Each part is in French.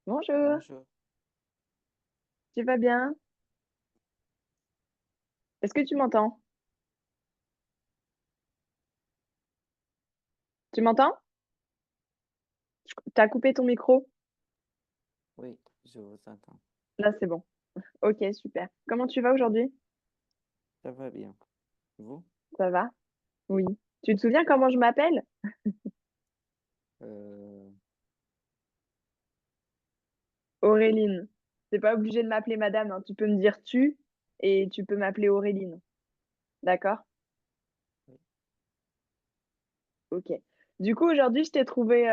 Bonjour, Bonjour. tu vas bien? Est-ce que tu m'entends? Tu m'entends? T'as coupé ton micro? Oui, je vous entends. Là, c'est bon. Ok, super. Comment tu vas aujourd'hui? Ça va bien. Vous? Ça va? Oui. Tu te souviens comment je m'appelle? Euh, Auréline. T'es pas obligé de m'appeler madame, hein. Tu peux me dire tu et tu peux m'appeler Auréline. D'accord? oui. Ok. Du coup, aujourd'hui, je t'ai trouvé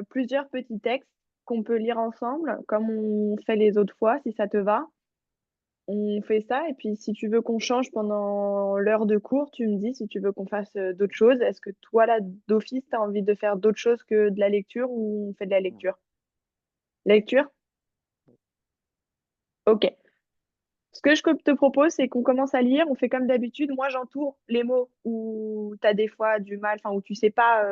plusieurs petits textes qu'on peut lire ensemble, comme on fait les autres fois, si ça te va. On fait ça, et puis si tu veux qu'on change pendant l'heure de cours, tu me dis si tu veux qu'on fasse d'autres choses. Est-ce que toi, là, d'office, tu as envie de faire d'autres choses que de la lecture ou on fait de la Non. lecture? Lecture? Ok. Ce que je te propose, c'est qu'on commence à lire. On fait comme d'habitude. Moi, j'entoure les mots où tu as des fois du mal, enfin, où tu sais pas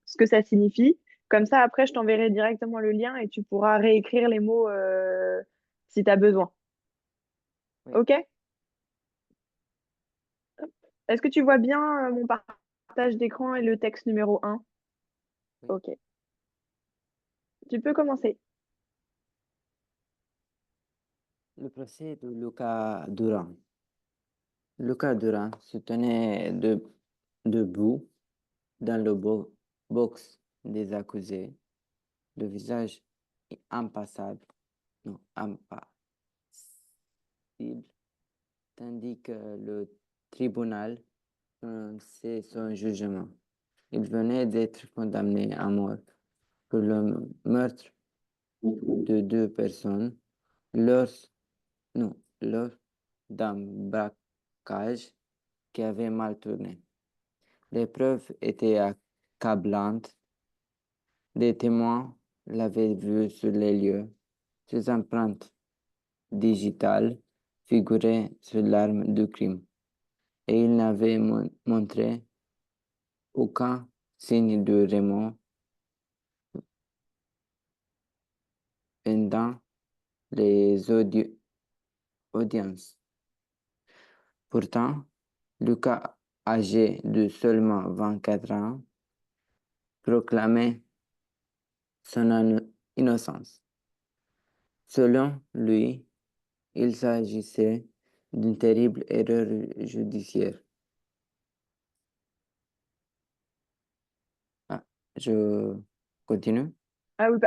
ce que ça signifie. Comme ça, après, je t'enverrai directement le lien et tu pourras réécrire les mots si tu as besoin. Oui, Ok? Est-ce que tu vois bien mon partage d'écran et le texte numéro un? oui. Ok. Tu peux commencer. Le procès de Lucas Duran. Lucas Duran se tenait debout dans le box des accusés, le visage impassable, non, impassible, tandis que le tribunal prononçait son jugement. Il venait d'être condamné à mort pour le meurtre de deux personnes lors, non, lors d'un braquage qui avait mal tourné. Les preuves étaient accablantes. Des témoins l'avaient vu sur les lieux. Ses empreintes digitales figuraient sur l'arme du crime et il n'avait montré aucun signe de remords pendant les audiences. Pourtant, Lucas, âgé de seulement 24 ans, proclamait son innocence. Selon lui, il s'agissait d'une terrible erreur judiciaire. Ah, je continue? Ah oui,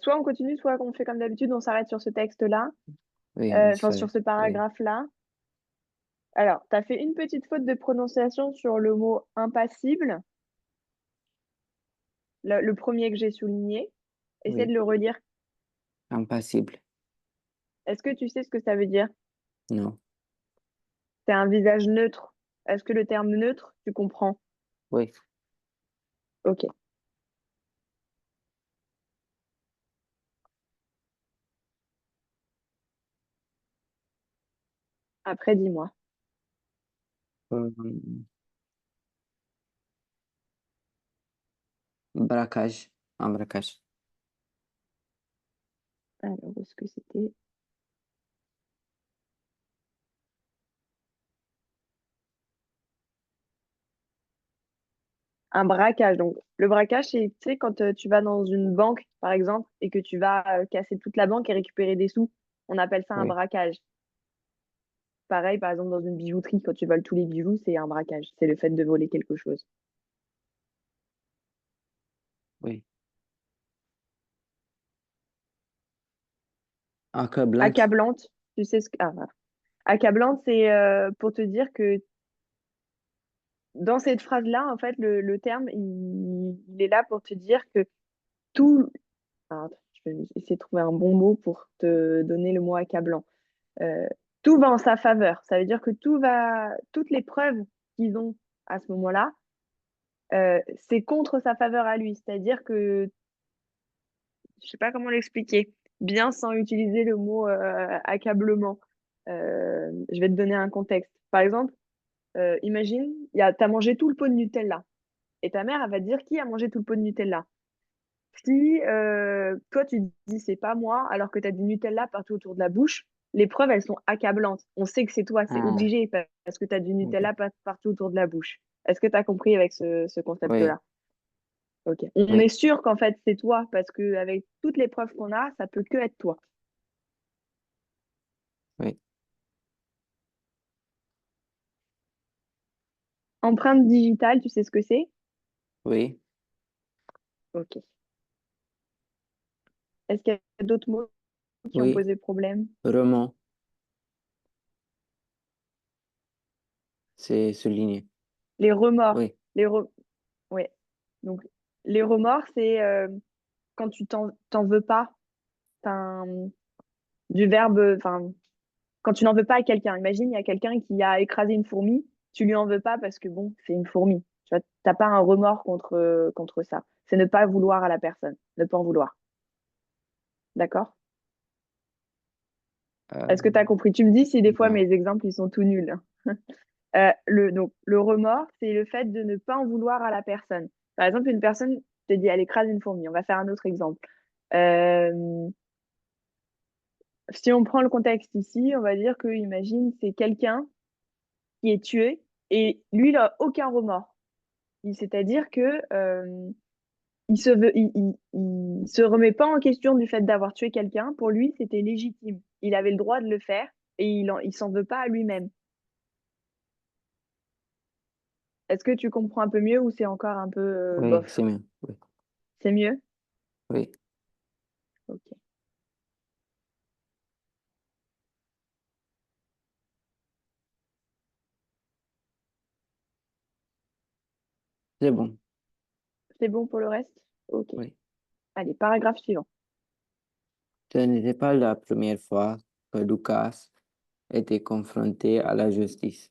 soit on continue, soit on fait comme d'habitude, on s'arrête sur ce texte-là, Oui, on enfin sur s'arrête. ce Oui, paragraphe-là. Alors, tu as fait une petite faute de prononciation sur le mot impassible, le premier que j'ai souligné. Essaie de oui, le relire. impassible. Est-ce que tu sais ce que ça veut dire? Non, C'est un visage neutre. Est-ce que le terme neutre, tu comprends? oui. Ok. Après, dis-moi. Euh, braquage, un braquage. Alors, où est-ce que c'était? Un braquage. Donc, le braquage, c'est, tu sais, quand tu vas dans une banque, par exemple, et que tu vas casser toute la banque et récupérer des sous, on appelle ça un Oui, braquage. Pareil, par exemple, dans une bijouterie, quand tu voles tous les bijoux, c'est un braquage. C'est le fait de voler quelque chose. oui. Accablante. Accablante, tu sais ce que... Ah, voilà. Accablante, c'est pour te dire que dans cette phrase-là, en fait, le terme, il est là pour te dire que tout... Ah, attends, je vais essayer de trouver un bon mot pour te donner le mot accablant. Euh, tout va en sa faveur. Ça veut dire que tout va, toutes les preuves qu'ils ont à ce moment-là, c'est contre sa faveur à lui. C'est-à-dire que, je sais pas comment l'expliquer, bien sans utiliser le mot accablement. Je vais te donner un contexte. Par exemple, imagine, t'as mangé tout le pot de Nutella. Et ta mère, elle va te dire qui a mangé tout le pot de Nutella. Si toi tu dis c'est pas moi, alors que tu as du Nutella partout autour de la bouche, les preuves elles sont accablantes. On sait que c'est toi, c'est Ah, obligé parce que tu as du ok. Nutella partout autour de la bouche. Est-ce que tu as compris avec ce Oui, concept-là? Ok. On est oui, sûr qu'en fait c'est toi parce que avec toutes les preuves qu'on a, ça peut que être toi. oui, Empreinte digitale, tu sais ce que c'est? oui, Ok. Est-ce qu'il y a d'autres mots qui ont oui. posé problème? Roman, c'est souligné. Les remords. Oui, Les re... Ouais. Donc les remords, c'est quand tu t'en veux pas. T'as du verbe, enfin, quand tu n'en veux pas à quelqu'un. Imagine, il y a quelqu'un qui a écrasé une fourmi, tu lui en veux pas parce que bon, c'est une fourmi. Tu vois, t'as pas un remords contre ça. C'est ne pas vouloir à la personne, ne pas en vouloir. D'accord? euh, Est-ce que tu as compris? Tu me dis si des fois non, mes exemples ils sont tout nuls. Donc, le remords, c'est le fait de ne pas en vouloir à la personne. Par exemple, une personne te dit, elle écrase une fourmi. On va faire un autre exemple. Euh, Si on prend le contexte ici, on va dire que, imagine, c'est quelqu'un qui est tué et lui, il n'a aucun remords. C'est-à-dire que il se remet pas en question du fait d'avoir tué quelqu'un. Pour lui, c'était légitime. Il avait le droit de le faire et il s'en veut pas à lui-même. Est-ce que tu comprends un peu mieux ou c'est encore un peu oui, bof? c'est mieux. Oui, C'est mieux? oui, Ok. c'est bon. C'est bon pour le reste? Ok. Oui. Allez, paragraphe suivant. Ce n'était pas la première fois que Lucas était confronté à la justice.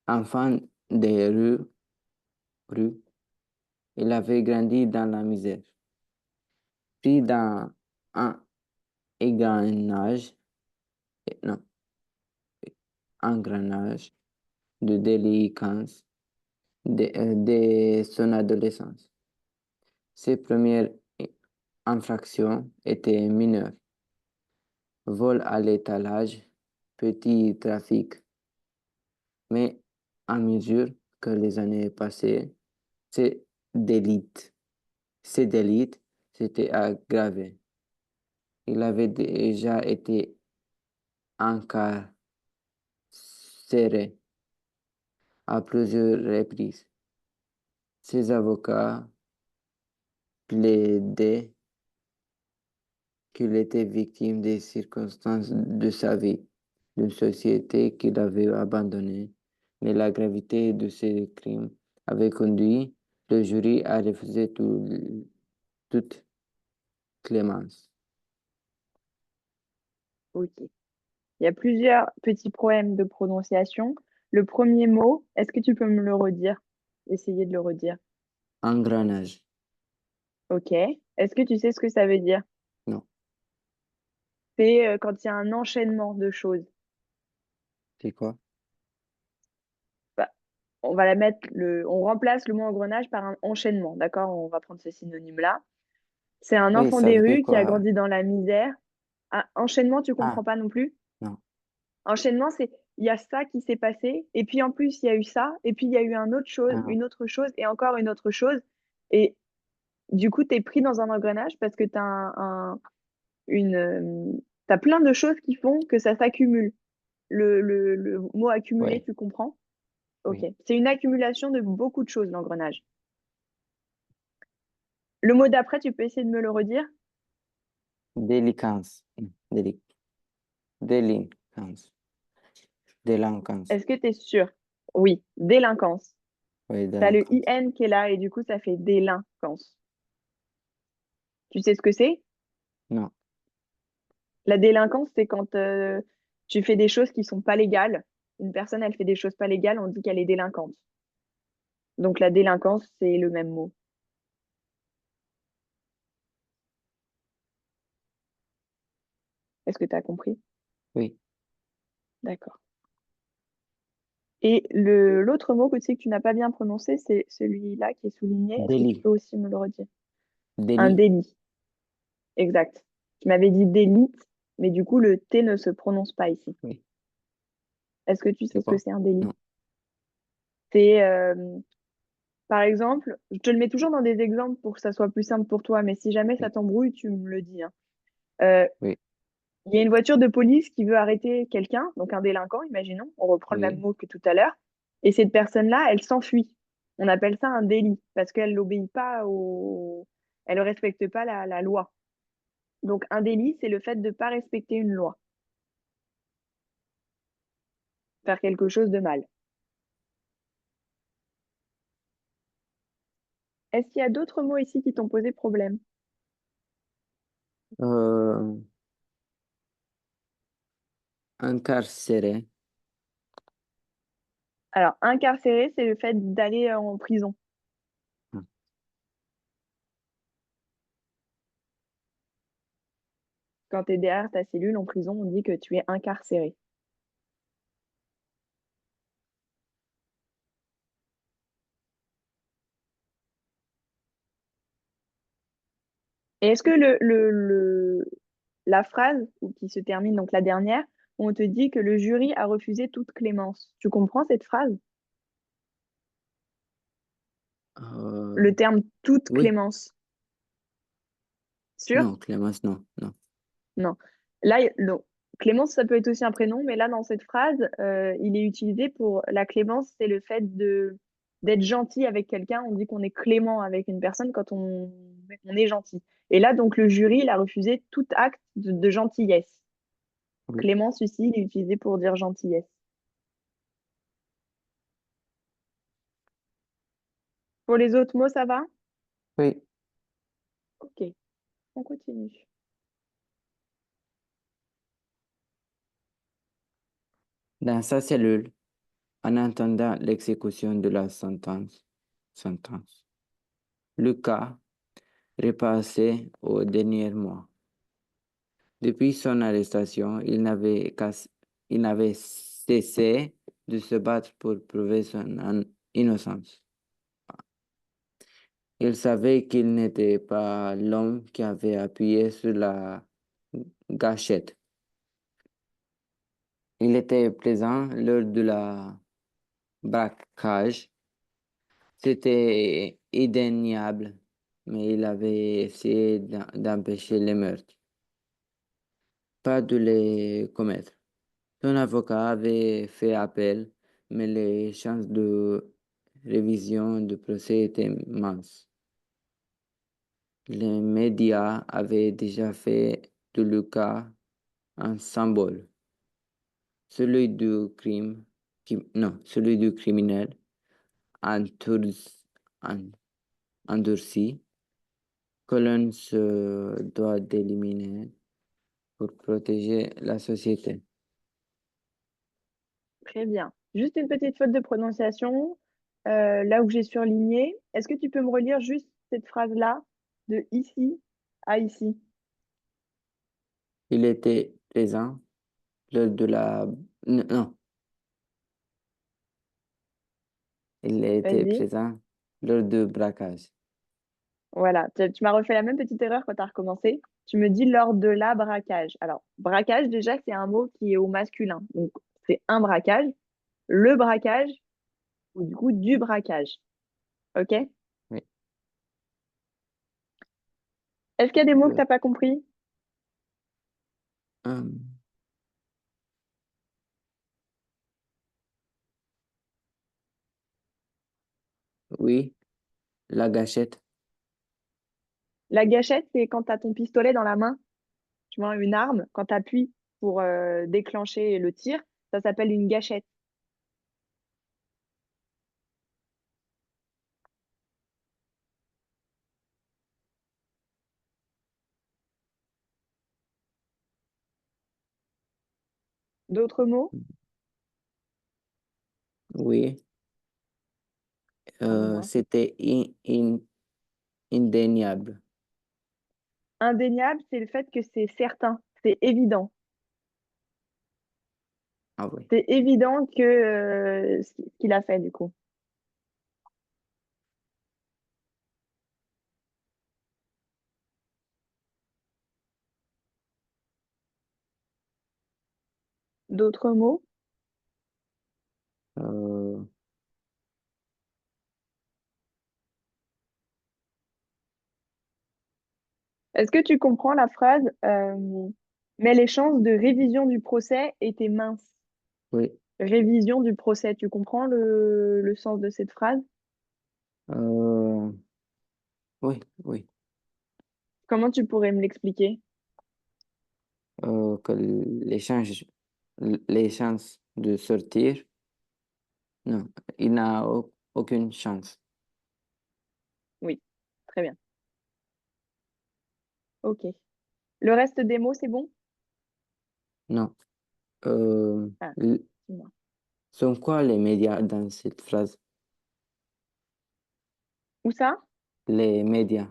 Enfant des rues, il avait grandi dans la misère. Pris dans un engrenage, non, engrenage de délinquance dès son adolescence. Ses premières infractions étaient mineures: vol à l'étalage, petit trafic. Mais à mesure que les années passaient, ces délits, ces délits s'étaient aggravés. Il avait déjà été incarcéré à plusieurs reprises. Ses avocats plaidaient qu'il était victime des circonstances de sa vie, d'une société qu'il avait abandonnée, mais la gravité de ses crimes avait conduit le jury à refuser toute clémence. Ok. Il y a plusieurs petits problèmes de prononciation. Le premier mot, est-ce que tu peux me le redire? Essayer de le redire. Engrenage. Ok. Est-ce que tu sais ce que ça veut dire? Non, C'est quand il y a un enchaînement de choses. c'est quoi? Bah, on va la mettre on remplace le mot engrenage par un enchaînement, d'accord? On va prendre ce synonyme-là. C'est un Oui, enfant ça des veut dire rues qui a quoi? grandi dans la misère. Ah, enchaînement, tu Ah, comprends pas non plus? non. Enchaînement, c'est il y a ça qui s'est passé, et puis en plus il y a eu ça, et puis il y a eu Ah, une autre chose, et encore une autre chose. Et du coup, tu es pris dans un engrenage parce que tu as t'as plein de choses qui font que ça s'accumule. Le mot accumuler, oui, tu comprends? Ok. oui. C'est une accumulation de beaucoup de choses, l'engrenage. Le mot d'après, tu peux essayer de me le redire? Délinquance. Déli- Délinquance. Délinquance. Est-ce que tu es sûr? Oui, délinquance. Oui, Tu as le délinquance. IN qui est là et du coup, ça fait délinquance. Tu sais ce que c'est? Non. La délinquance, c'est quand tu fais des choses qui sont pas légales. Une personne, elle fait des choses pas légales, on dit qu'elle est délinquante. Donc la délinquance, c'est le même mot. Est-ce que tu as compris? Oui. D'accord. Et l'autre mot que tu sais que tu n'as pas bien prononcé, c'est celui-là qui est souligné. Est-ce que tu Délit. peux aussi me le redire? Un Délit? délit, exact. Tu m'avais dit d'élite, mais du coup, le T ne se prononce pas ici. Oui. Est-ce que tu sais C'est ce que quoi? c'est un délit? Non. C'est, par exemple, je te le mets toujours dans des exemples pour que ça soit plus simple pour toi, mais si jamais ça Oui. t'embrouille, tu me le dis, hein. Euh, Oui. il y a une voiture de police qui veut arrêter quelqu'un, donc un délinquant, imaginons, on reprend le même Oui. mot que tout à l'heure, et cette personne-là, elle s'enfuit. On appelle ça un délit, parce qu'elle n'obéit pas au... Elle ne respecte pas la loi. Donc un délit, c'est le fait de ne pas respecter une loi, faire quelque chose de mal. Est-ce qu'il y a d'autres mots ici qui t'ont posé problème? Euh, incarcéré. Alors, incarcéré, c'est le fait d'aller en prison. Hmm. Quand tu es derrière ta cellule en prison, on dit que tu es incarcéré. Et est-ce que la phrase qui se termine, donc la dernière, où on te dit que le jury a refusé toute clémence, tu comprends cette phrase? Euh, Le terme toute oui. clémence. Sûr? Non, Clémence, non. Non. Non. Là, non. Clémence, ça peut être aussi un prénom, mais là, dans cette phrase, il est utilisé pour la clémence, c'est le fait de d'être gentil avec quelqu'un. On dit qu'on est clément avec une personne quand on est gentil. Et là, donc, le jury, il a refusé tout acte de gentillesse. Oui. Clémence, ici, il est utilisé pour dire gentillesse. Pour les autres mots, ça va? Oui. Ok, on continue. Dans sa cellule, en attendant l'exécution de la sentence, Lucas repassait au dernier mois. Depuis son arrestation, il n'avait cessé de se battre pour prouver son innocence. Il savait qu'il n'était pas l'homme qui avait appuyé sur la gâchette. Il était présent lors de la braquage. C'était indéniable, mais il avait essayé d'empêcher les meurtres, pas de les commettre. Son avocat avait fait appel, mais les chances de révision du procès étaient minces. Les médias avaient déjà fait de Lucas un symbole, celui du crime, non, celui du criminel entours- en- endurci que l'on se doit d'éliminer pour protéger la société. Très bien. Juste une petite faute de prononciation, là où j'ai surligné. Est-ce que tu peux me relire juste cette phrase-là, de ici à ici? Il était présent lors de la... Non, il était Vas-y. présent lors du braquage. Voilà, tu m'as refait la même petite erreur quand tu as recommencé. Tu me dis lors de la braquage. Alors, braquage, déjà, c'est un mot qui est au masculin. Donc, c'est un braquage, le braquage, ou du coup, du braquage. OK? Oui. Est-ce qu'il y a des mots que tu Euh, n'as pas compris? euh, oui, la gâchette. La gâchette, c'est quand tu as ton pistolet dans la main, tu vois, une arme, quand tu appuies pour déclencher le tir, ça s'appelle une gâchette. D'autres mots? Oui, Dis-moi. c'était indéniable. Indéniable, c'est le fait que c'est certain, c'est évident. Ah oui. C'est évident que ce qu'il a fait, du coup. D'autres mots? Euh, Est-ce que tu comprends la phrase mais les chances de révision du procès étaient minces. oui. Révision du procès, tu comprends le sens de cette phrase? Euh, oui, oui. Comment tu pourrais me l'expliquer? Que les chances de sortir, non, il n'a aucune chance. Oui, très bien. Ok. Le reste des mots, c'est bon? Non. Euh, Ah, l- dis-moi. sont quoi les médias dans cette phrase? Où ça? Les médias.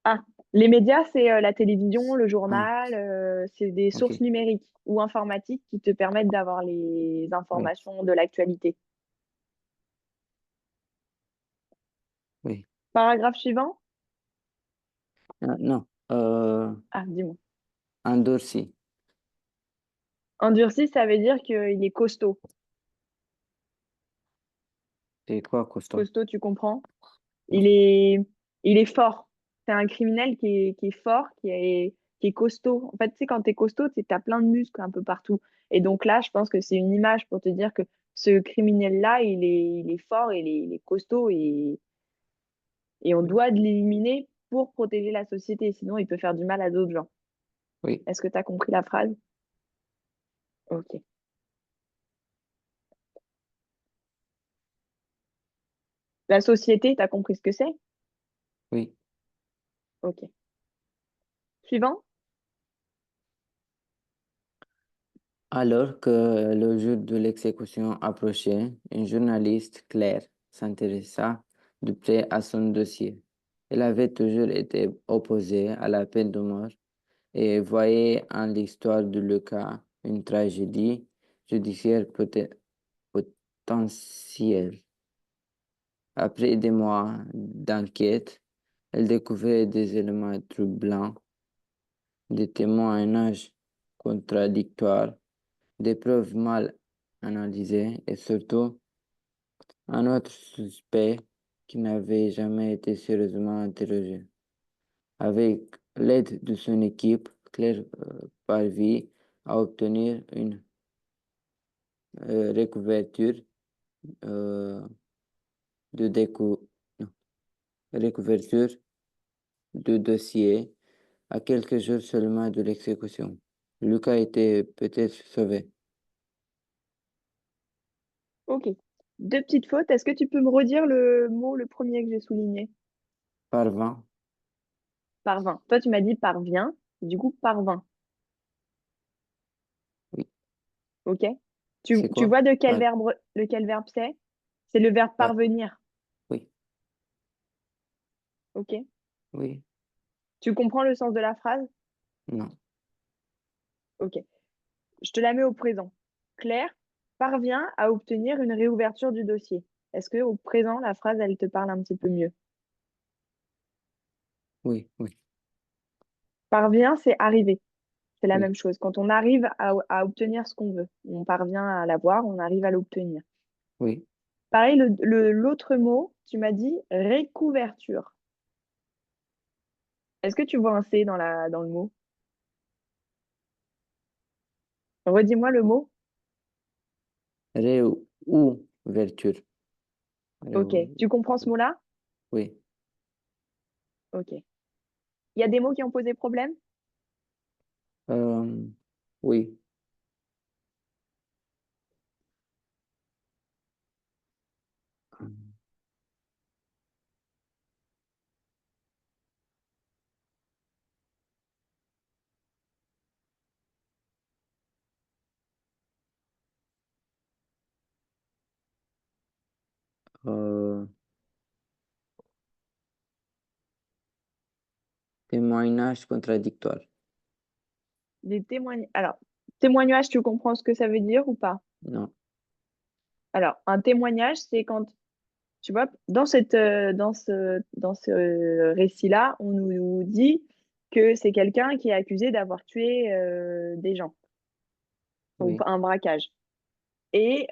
Ah, les médias, c'est la télévision, le Ah, journal, c'est des ok. sources numériques ou informatiques qui te permettent d'avoir les Oui, informations de l'actualité. oui. Paragraphe suivant? Ah, non. Ah, dis-moi. Endurci. Endurci, ça veut dire qu'il est costaud. C'est quoi costaud? Costaud, tu comprends? Non. Il est, il est fort. C'est un criminel qui est fort, qui est costaud. En fait, tu sais, quand tu es costaud, tu as plein de muscles un peu partout. Et donc là, je pense que c'est une image pour te dire que ce criminel-là, il est fort, il est costaud et on Oui, doit l'éliminer pour protéger la société. Sinon, il peut faire du mal à d'autres gens. oui, Est-ce que tu as compris la phrase? Ok. La société, tu as compris ce que c'est? oui. Ok. Suivant? Alors que le jour de l'exécution approchait, une journaliste, Claire, s'intéressa de près à son dossier. Elle avait toujours été opposée à la peine de mort et voyait en l'histoire de Lucas une tragédie judiciaire potentielle. Après des mois d'enquête, elle découvrait des éléments troublants, des témoignages contradictoires, des preuves mal analysées et surtout un autre suspect qui n'avait jamais été sérieusement interrogé. Avec l'aide de son équipe, Claire parvint à obtenir une recouverture euh, de non, recouverture de dossier à quelques jours seulement de l'exécution. Lucas était peut-être sauvé. Ok. Deux petites fautes. Est-ce que tu peux me redire le mot, le premier que j'ai souligné? Parvint, Parvint. Toi, tu m'as dit parvient. Du coup, parvint. oui. Ok? C'est Tu quoi? vois Par... de quel verbe c'est? C'est le verbe par- parvenir. Oui, Ok? oui, Tu comprends le sens de la phrase? non, Ok. Je te la mets au présent. Claire parvient à obtenir une réouverture du dossier. Est-ce que au présent, la phrase, elle te parle un petit peu mieux? oui, oui, Parvient, c'est arriver. C'est la oui, même chose. Quand on arrive à obtenir ce qu'on veut, on parvient à l'avoir, on arrive à l'obtenir. oui. Pareil, l'autre mot, tu m'as dit récouverture. Est-ce que tu vois un C dans le mot? Redis-moi le mot. Réouverture. Ok. Réou- Tu comprends ce mot-là? Oui. Ok. Il y a des mots qui ont posé problème? Euh, oui. Euh, témoignage contradictoire. Des témoignages. Alors, témoignage, tu comprends ce que ça veut dire ou pas? Non. Alors, un témoignage, c'est quand, tu vois, dans ce récit-là, on nous dit que c'est quelqu'un qui est accusé d'avoir tué des gens. ou oui, un braquage. Et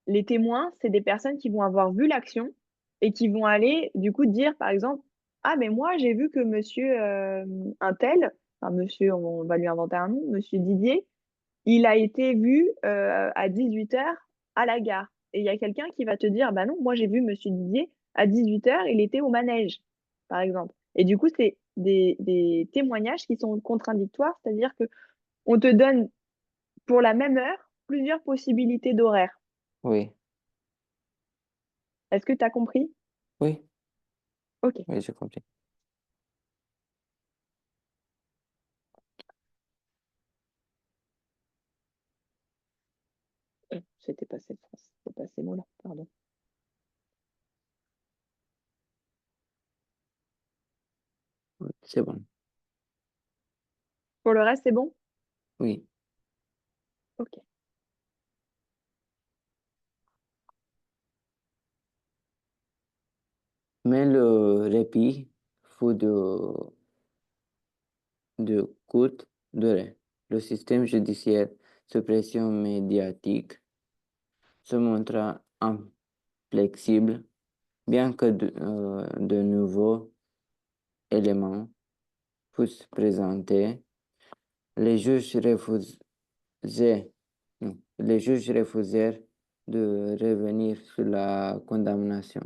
les témoins, c'est des personnes qui vont avoir vu l'action et qui vont aller, du coup, dire, par exemple, ah, mais moi, j'ai vu que monsieur un tel, enfin, monsieur, on va lui inventer un nom, monsieur Didier, il a été vu à 18 heures à la gare. Et il y a quelqu'un qui va te dire, bah non, moi, j'ai vu monsieur Didier à 18 heures, il était au manège, par exemple. Et du coup, c'est des témoignages qui sont contradictoires, c'est-à-dire que on te donne pour la même heure plusieurs possibilités d'horaire. oui, Est-ce que tu as compris? oui, Ok. oui, j'ai compris. C'était pas cette phrase, c'était pas ces mots-là, pardon. Oui, c'est bon. Pour le reste, c'est bon? Oui. Ok. Mais le répit fut de courte durée. Le système judiciaire sous pression médiatique se montra inflexible, bien que de nouveaux éléments fussent présentés. Les juges les juges refusèrent de revenir sur la condamnation.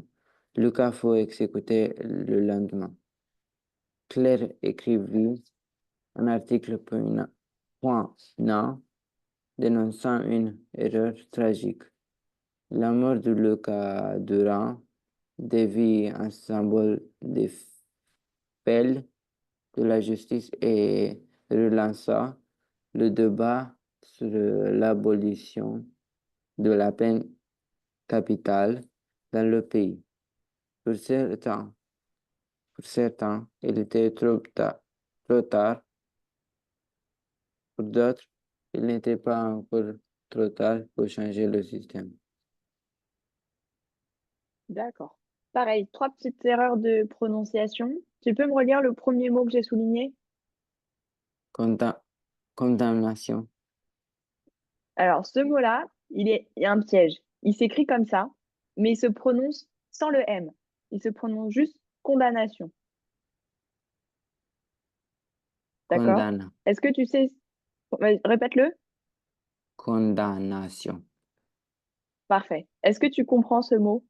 Lucas fut exécuté le lendemain. Claire écrivit un article poignant dénonçant une erreur tragique. La mort de Lucas Durand devint un symbole de fail de la justice et relança le débat sur l'abolition de la peine capitale dans le pays. Pour certains, pour certains, il était trop tard. Pour d'autres, il n'était pas encore trop tard pour changer le système. D'accord. Pareil, trois petites erreurs de prononciation. Tu peux me relire le premier mot que j'ai souligné? Conda- Condamnation. Alors, ce mot-là, il y a un piège. Il s'écrit comme ça, mais il se prononce sans le M. Il se prononce juste condamnation. D'accord? Condamna. Est-ce que tu sais... Répète-le. Condamnation. Parfait. Est-ce que tu comprends ce mot?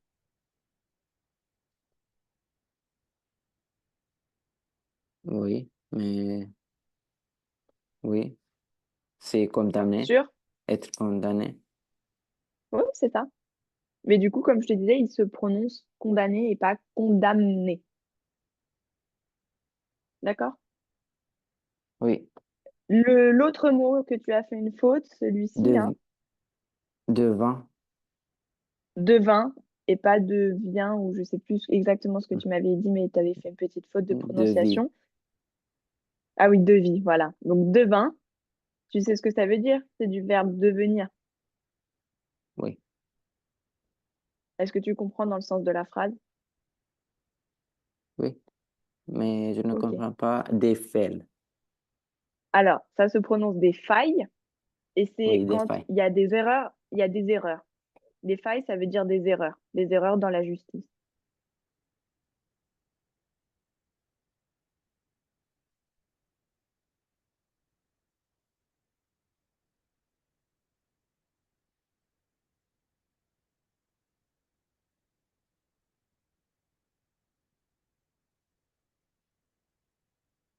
Oui, mais oui, c'est condamné, Sûr? être condamné. Oui, c'est ça. Mais du coup, comme je te disais, il se prononce condamné et pas condamné. D'accord? Oui, L'autre mot que tu as fait une faute, celui-ci, hein, de, devant, devin et pas devient, ou je sais plus exactement ce que tu m'avais dit, mais tu avais fait une petite faute de devis. prononciation. Ah oui, devis, voilà. Donc devin, tu sais ce que ça veut dire? C'est du verbe devenir. Oui, Est-ce que tu comprends dans le sens de la phrase? oui, mais je ne Ok. comprends pas des faits. Alors, ça se prononce des failles et c'est Oui, des quand failles. il y a des erreurs, il y a des erreurs. Des failles, ça veut dire des erreurs dans la justice.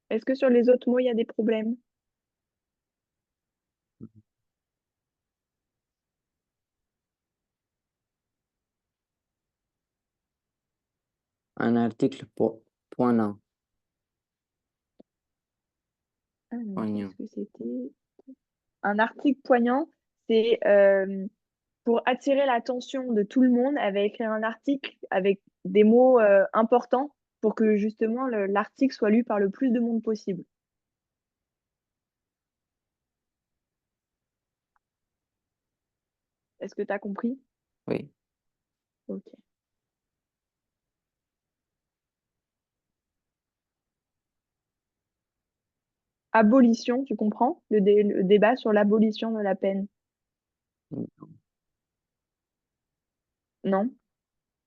Est-ce que sur les autres mots, il y a des problèmes? Un article poignant. Alors, Poignant. est-ce que c'était un article poignant? C'est pour attirer l'attention de tout le monde, elle va écrire un article avec des mots importants pour que justement l'article soit lu par le plus de monde possible. Est-ce que tu as compris? Oui, Ok. Abolition, tu comprends? Le débat sur l'abolition de la peine. Non?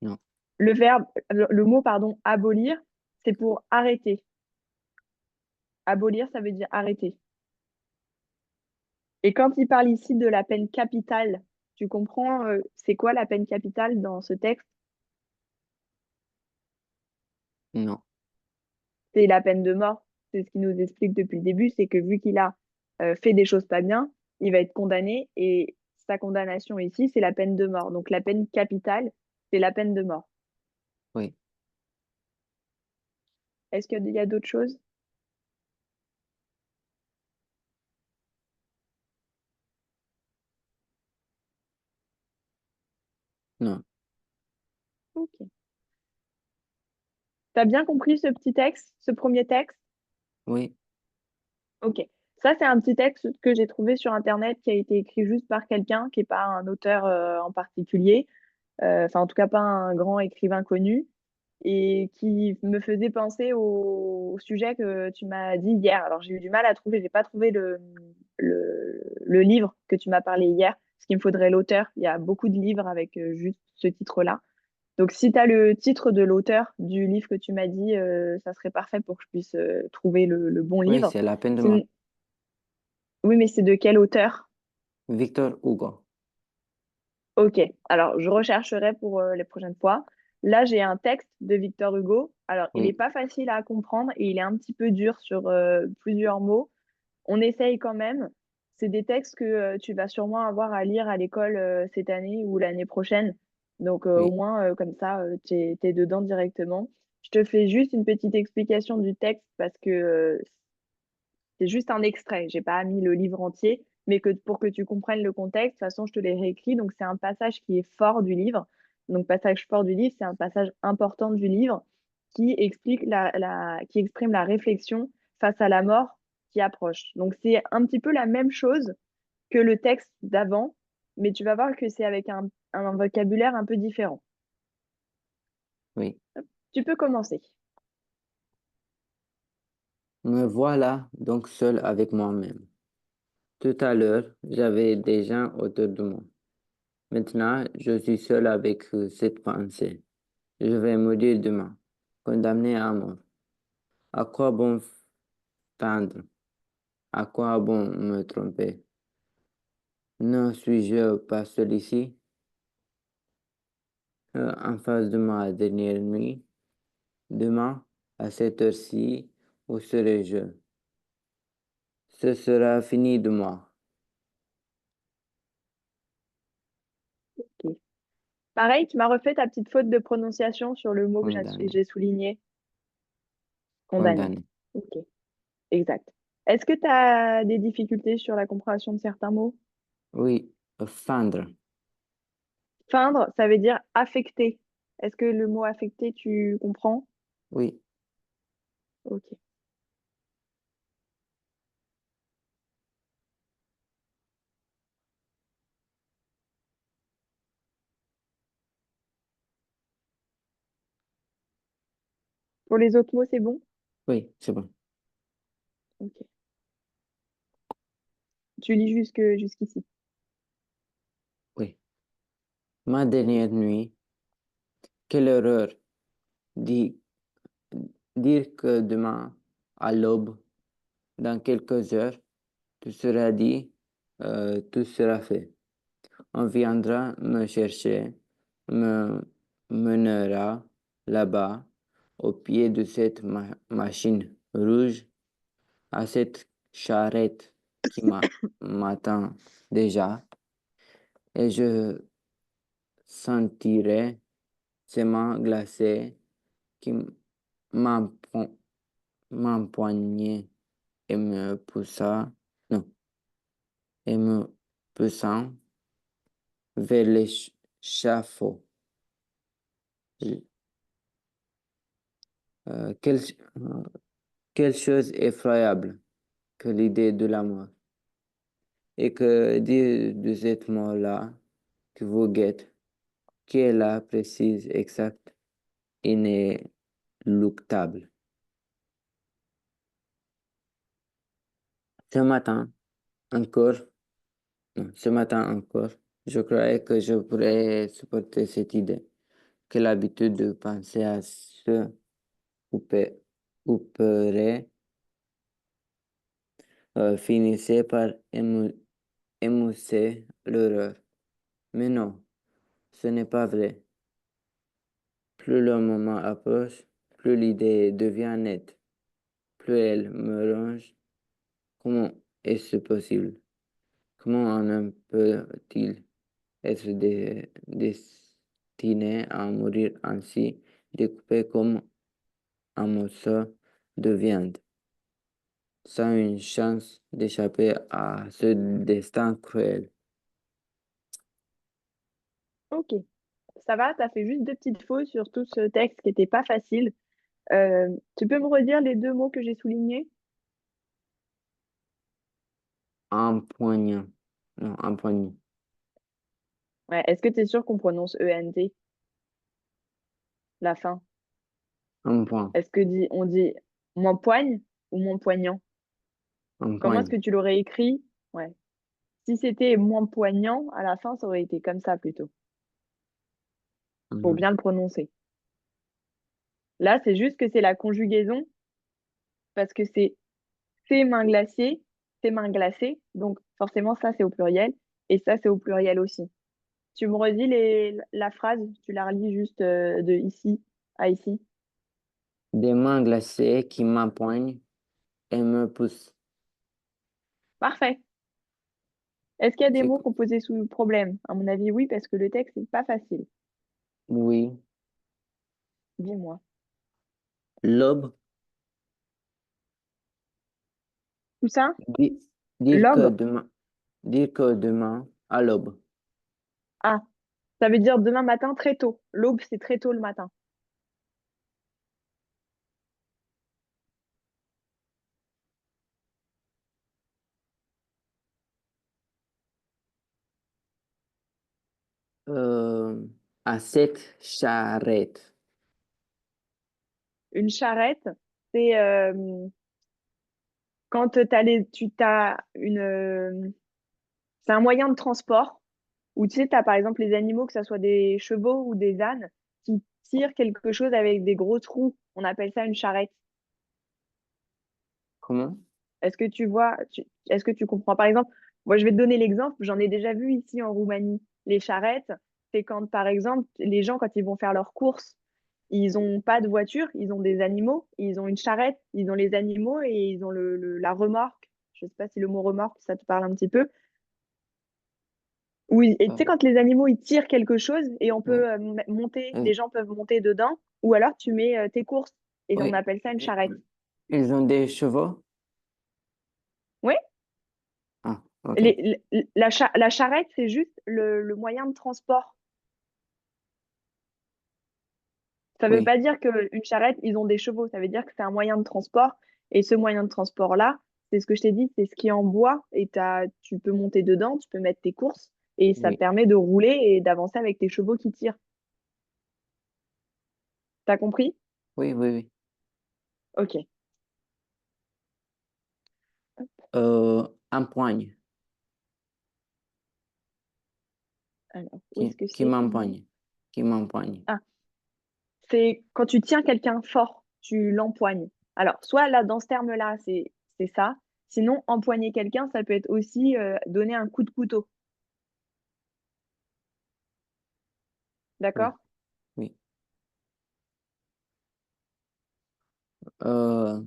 Non, Le mot, pardon, abolir, c'est pour arrêter. Abolir, ça veut dire arrêter. Et quand il parle ici de la peine capitale, tu comprends, c'est quoi la peine capitale dans ce texte? non, C'est la peine de mort. C'est ce qu'il nous explique depuis le début, c'est que vu qu'il a fait des choses pas bien, il va être condamné et sa condamnation ici, c'est la peine de mort. Donc la peine capitale, c'est la peine de mort. oui, Est-ce qu'il y a d'autres choses? non, Ok. T'as bien compris ce petit texte, ce premier texte? oui, Ok. Ça, c'est un petit texte que j'ai trouvé sur Internet qui a été écrit juste par quelqu'un qui n'est pas un auteur en particulier, enfin en tout cas pas un grand écrivain connu, et qui me faisait penser au sujet que tu m'as dit hier. Alors j'ai eu du mal à trouver, j'ai pas trouvé le livre que tu m'as parlé hier, parce qu'il me faudrait l'auteur. Il y a beaucoup de livres avec juste ce titre-là. Donc si tu as le titre de l'auteur du livre que tu m'as dit, ça serait parfait pour que je puisse trouver le bon oui, livre. c'est la peine de mort. Sin- Oui, mais c'est de quel auteur? Victor Hugo. Ok, alors je rechercherai pour les prochaines fois. Là, j'ai un texte de Victor Hugo. Alors, il n'est Oui, pas facile à comprendre et il est un petit peu dur sur plusieurs mots. On essaye quand même. C'est des textes que tu vas sûrement avoir à lire à l'école cette année ou l'année prochaine. Donc, au oui, moins, comme ça, tu es, dedans directement. Je te fais juste une petite explication du texte parce que c'est juste un extrait. J'ai pas mis le livre entier, mais que pour que tu comprennes le contexte, de toute façon, je te l'ai réécrit. Donc, c'est un passage qui est fort du livre. Donc, passage fort du livre, c'est un passage important du livre qui explique qui exprime la réflexion face à la mort qui approche. Donc, c'est un petit peu la même chose que le texte d'avant, mais tu vas voir que c'est avec un vocabulaire un peu différent. oui. Tu peux commencer. Me voilà donc seul avec moi-même. Tout à l'heure, j'avais des gens autour de moi. Maintenant, je suis seul avec cette pensée. Je vais mourir demain, condamné à mort. À quoi bon feindre? À quoi bon me tromper? Ne suis-je pas seul ici? En face de ma dernière nuit, demain, à cette heure-ci, où serai-je? Ce sera fini de moi. Ok. Pareil, tu m'as refait ta petite faute de prononciation sur le mot que Condamné. j'ai souligné. Condamné. Condamné. Ok, exact. Est-ce que tu as des difficultés sur la compréhension de certains mots? Oui, feindre. Feindre, ça veut dire affecter. Est-ce que le mot affecter, tu comprends? Oui, Ok. Pour les autres mots, c'est bon? oui, c'est bon. Ok. Tu lis jusqu'ici. Oui. Ma dernière nuit, quelle horreur. Di- Dire que demain, à l'aube, dans quelques heures, tout sera dit, tout sera fait. On viendra me chercher, me mènera là-bas, au pied de cette machine rouge, à cette charrette qui m'attend déjà, et je sentirai ses mains glacées qui m'empo- m'empoignaient et me poussa, non, et me poussant vers l'échafaud. Euh, quelle, euh, quelle chose effroyable que l'idée de la mort. Et que dire de cette mort-là qui vous guette, qui est là, précise, exacte, inéluctable. Ce matin encore, non, ce matin encore, je croyais que je pourrais supporter cette idée, que l'habitude de penser à ce couper, couperait finissait par émousser l'horreur. Mais non, ce n'est pas vrai. Plus le moment approche, plus l'idée devient nette, plus elle me ronge. Comment est-ce possible? Comment un homme peut-il être destiné à mourir ainsi, découpé comme un morceau de viande, sans une chance d'échapper à ce destin cruel? Ok, ça va, t'as fait juste deux petites fautes sur tout ce texte qui n'était pas facile. Tu peux me redire les deux mots que j'ai soulignés? Un poignard. Non, un poignet. Ouais, est-ce que tu es sûr qu'on prononce ENT, la fin? Un point. Est-ce que on dit mon poigne ou mon poignant? Un Comment est-ce poigne. que tu l'aurais écrit? Ouais. Si c'était moins poignant, à la fin, ça aurait été comme ça plutôt. Faut Mhm. bien le prononcer. Là, c'est juste que c'est la conjugaison parce que c'est ses mains glacées, ses mains glacées. Donc, forcément, ça, c'est au pluriel. Et ça, c'est au pluriel aussi. Tu me redis la phrase, tu la relis juste de ici à ici. Des mains glacées qui m'empoignent et me poussent. Parfait. Est-ce qu'il y a des C'est mots co- composés sous problème? À mon avis, oui, parce que le texte n'est pas facile. Oui. Dis-moi. L'aube. Tout ça? Di- dire que L'aube. demain, dire que demain, à l'aube. Ah, ça veut dire demain matin très tôt. L'aube, c'est très tôt le matin. Euh, à cette charrette. Une charrette, c'est quand tu t'as c'est un moyen de transport où tu sais, tu as par exemple les animaux, que ce soit des chevaux ou des ânes, qui tirent quelque chose avec des gros trous. On appelle ça une charrette. Comment? Est-ce que tu vois, est-ce que tu comprends? Par exemple, moi, je vais te donner l'exemple, j'en ai déjà vu ici en Roumanie. Les charrettes, c'est quand, par exemple, les gens, quand ils vont faire leurs courses, ils n'ont pas de voiture, ils ont des animaux, ils ont une charrette, ils ont les animaux et ils ont la remorque. Je ne sais pas si le mot remorque, ça te parle un petit peu. Oui, et tu sais, Euh, quand les animaux, ils tirent quelque chose et on oui. peut monter, Euh, les gens peuvent monter dedans, ou alors tu mets tes courses et on oui. appelle ça une charrette. Ils ont des chevaux? Oui, Ah, ok. la charrette, c'est juste le moyen de transport. Ça ne veut Oui, pas dire qu'une charrette, ils ont des chevaux, ça veut dire que c'est un moyen de transport. Et ce moyen de transport-là, c'est ce que je t'ai dit, c'est ce qui est en bois et tu peux monter dedans, tu peux mettre tes courses et ça te oui, permet de rouler et d'avancer avec tes chevaux qui tirent. T'as compris? oui, oui, oui. Ok. Un poigne Alors, où est-ce que qui c'est pour moi? m'empoigne. Qui m'empoigne. Ah, c'est quand tu tiens quelqu'un fort, tu l'empoignes. Alors, soit là, dans ce terme-là, c'est ça. Sinon, empoigner quelqu'un, ça peut être aussi donner un coup de couteau. Oui, D'accord? oui. Euh,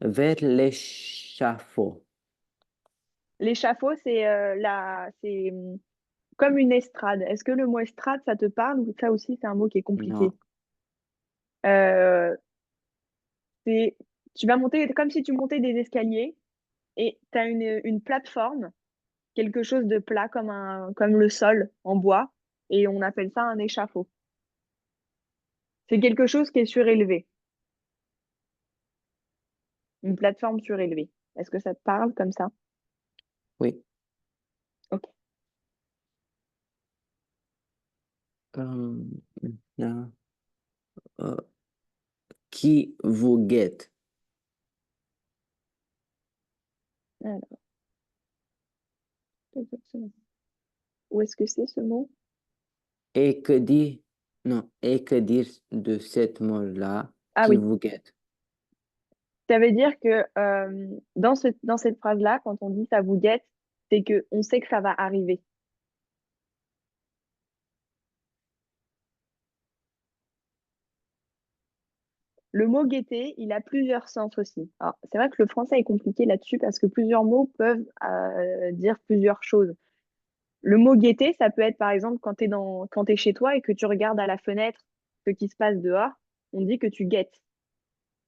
vers l'échafaud. L'échafaud, c'est comme une estrade. Est-ce que le mot estrade, ça te parle ou ça aussi, c'est un mot qui est compliqué? Non. Euh, c'est, tu vas monter comme si tu montais des escaliers et tu as une plateforme, quelque chose de plat comme le sol en bois et on appelle ça un échafaud. C'est quelque chose qui est surélevé, une plateforme surélevée. Est-ce que ça te parle comme ça? Oui. Ok. Euh, non. Euh, qui vous guette? Alors, où est-ce que c'est ce mot? Et que dire, non, et que dire de cette mort-là Ah qui oui, vous guette? ça veut dire que dans cette phrase-là, quand on dit ça vous guette, c'est que on sait que ça va arriver. Le mot guetter, il a plusieurs sens aussi. Alors, c'est vrai que le français est compliqué là-dessus parce que plusieurs mots peuvent dire plusieurs choses. Le mot guetter, ça peut être par exemple quand t'es chez toi et que tu regardes à la fenêtre ce qui se passe dehors, on dit que tu guettes.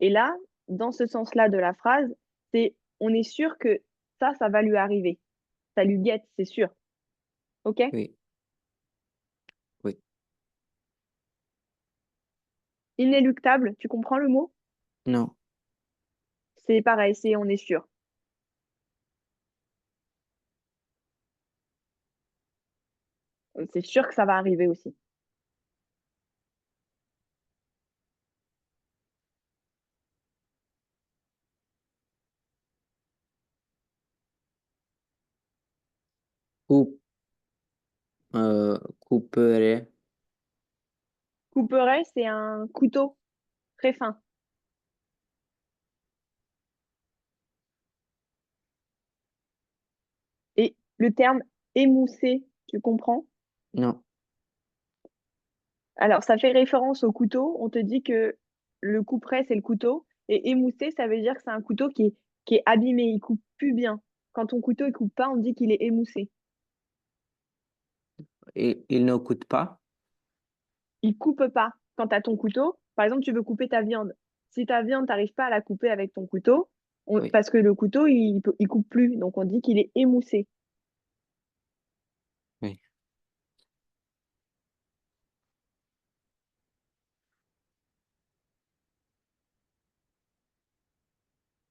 Et là, dans ce sens-là de la phrase, c'est on est sûr que ça va lui arriver. Ça lui guette, c'est sûr. OK? Oui, oui, Inéluctable, tu comprends le mot? non. C'est pareil, c'est on est sûr. C'est sûr que ça va arriver aussi. Coup, couperait, Couperet, c'est un couteau très fin. Et le terme émousser, tu comprends? non. Alors, ça fait référence au couteau. On te dit que le couperet, c'est le couteau. Et émousser, ça veut dire que c'est un couteau qui est abîmé, il coupe plus bien. Quand ton couteau, il coupe pas, on dit qu'il est émoussé. Il ne coûte pas? Il coupe pas. Quand tu as ton couteau, par exemple, tu veux couper ta viande. Si ta viande, t'arrives pas à la couper avec ton couteau, Oui. parce que le couteau, il coupe plus. Donc, on dit qu'il est émoussé. Oui.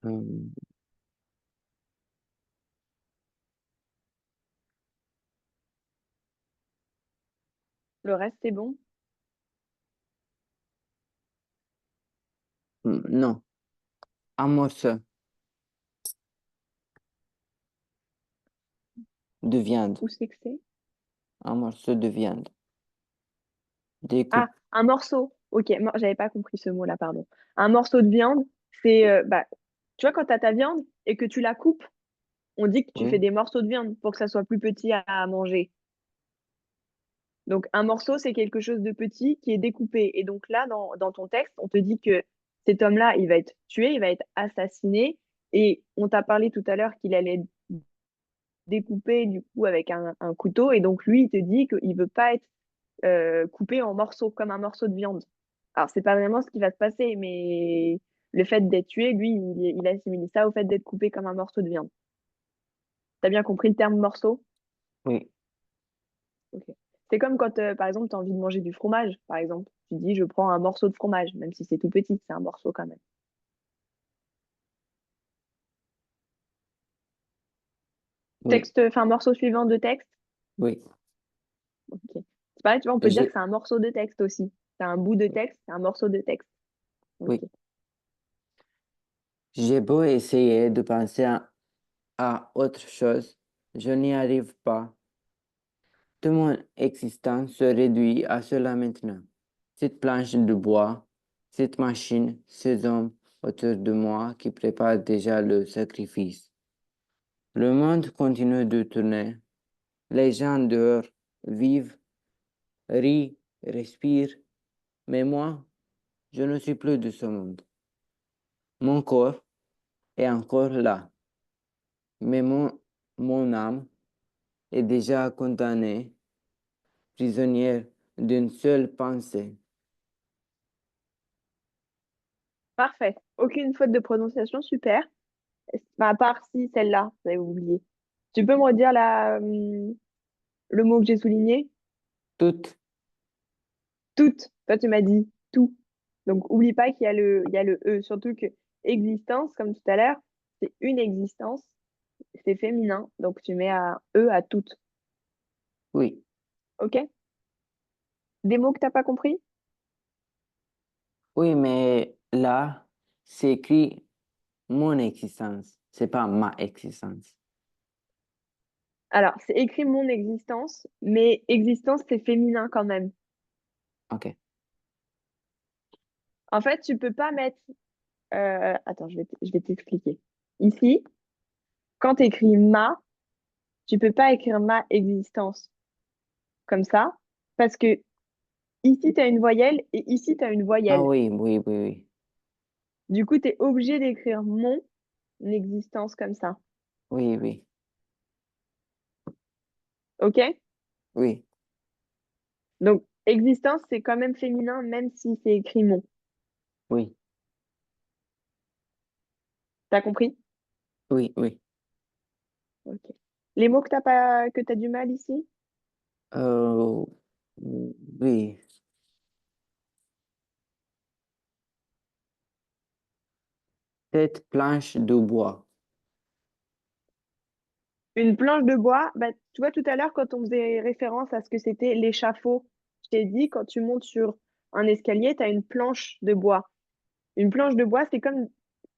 Euh, Le reste, c'est bon. non. Un morceau de viande. Où c'est que c'est? Un morceau de viande. Ah, Découpe. un morceau. Ok, j'avais pas compris ce mot-là, pardon. Un morceau de viande, c'est, bah, tu vois, quand tu as ta viande et que tu la coupes, on dit que tu fais Oui. des morceaux de viande pour que ça soit plus petit à manger. Donc, un morceau, c'est quelque chose de petit qui est découpé. Et donc là, dans ton texte, on te dit que cet homme-là, il va être tué, il va être assassiné. Et on t'a parlé tout à l'heure qu'il allait découper du coup avec un couteau. Et donc lui, il te dit qu'il veut pas être coupé en morceaux, comme un morceau de viande. Alors, c'est pas vraiment ce qui va se passer, mais le fait d'être tué, lui, il assimile ça au fait d'être coupé comme un morceau de viande. T'as bien compris le terme morceau? Oui. Ok. C'est comme quand, par exemple, tu as envie de manger du fromage, par exemple. Tu dis, je prends un morceau de fromage, même si c'est tout petit, c'est un morceau quand même. Oui. Texte, enfin, morceau suivant de texte. Oui. Ok. C'est pareil, tu vois, on peut dire que J'ai, c'est un morceau de texte aussi. C'est un bout de texte, c'est un morceau de texte. Ok. oui. J'ai beau essayer de penser à autre chose, je n'y arrive pas. Toute mon existence se réduit à cela maintenant. Cette planche de bois, cette machine, ces hommes autour de moi qui préparent déjà le sacrifice. Le monde continue de tourner. Les gens dehors vivent, rient, respirent. Mais moi, je ne suis plus de ce monde. Mon corps est encore là. Mais mon âme est déjà condamnée, prisonnière d'une seule pensée. Parfait. Aucune faute de prononciation, super. Enfin, à part si celle-là, vous avez oublié. Tu peux me redire le mot que j'ai souligné? Toute, Toute. Toi, tu m'as dit tout. Donc, oublie pas qu'il y a le E. Surtout que existence, comme tout à l'heure, c'est une existence. C'est féminin. Donc, tu mets un E à toute. oui, OK? Des mots que t'as pas compris? oui, mais là, c'est écrit mon existence. C'est pas ma existence. Alors, c'est écrit mon existence, mais existence, c'est féminin quand même. OK. En fait, tu peux pas mettre... Attends, je vais t'expliquer. Ici, quand tu écris ma, tu peux pas écrire ma existence comme ça, parce que ici, tu as une voyelle et ici, tu as une Ah voyelle. oui, oui, oui, oui. Du coup, tu es obligé d'écrire mon existence comme ça. Oui, oui, OK? oui, Donc, existence, c'est quand même féminin, même si c'est écrit mon. oui, T'as compris? oui, oui. OK. Les mots que t'as pas, que t'as du mal ici? Euh, oui. Cette planche de bois. Une planche de bois, bah, tu vois, tout à l'heure, quand on faisait référence à ce que c'était l'échafaud, je t'ai dit, quand tu montes sur un escalier, tu as une planche de bois. Une planche de bois, c'est comme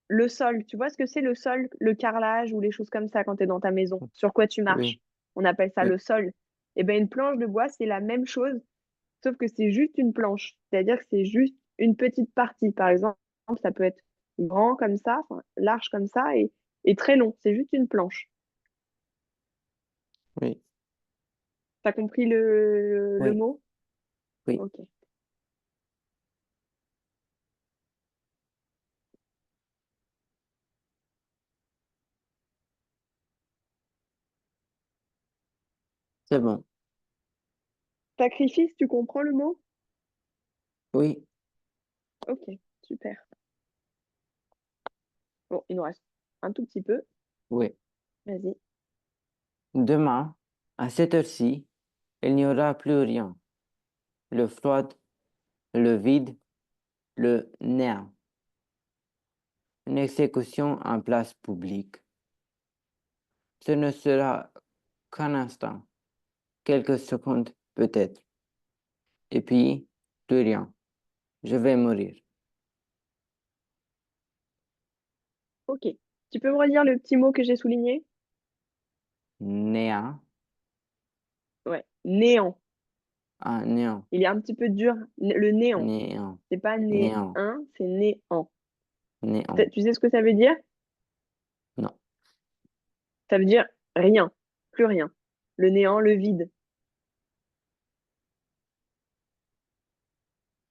le sol. Tu vois ce que c'est le sol, le carrelage ou les choses comme ça quand tu es dans ta maison, sur quoi tu marches. Oui, On appelle ça le oui, sol. Et ben une planche de bois, c'est la même chose, sauf que c'est juste une planche. C'est-à-dire que c'est juste une petite partie. Par exemple, ça peut être grand comme ça, enfin, large comme ça et très long. C'est juste une planche. oui, T'as compris le oui, mot? oui. Ok. C'est bon. Sacrifice, tu comprends le mot? Oui, Ok, super. Bon, il nous reste un tout petit peu. oui. Vas-y. Demain, à cette heure-ci, il n'y aura plus rien. Le froid, le vide, le néant. Une exécution en place publique. Ce ne sera qu'un instant, quelques secondes peut-être. Et puis, plus rien. Je vais mourir. Ok. Tu peux me redire le petit mot que j'ai souligné? Néant, Ouais. Néant. un néant, Il est un petit peu dur. Le néant. néant, C'est pas né néant, un, c'est néant. néant. Tu sais ce que ça veut dire? Non, Ça veut dire rien. Plus rien. Le néant, le vide.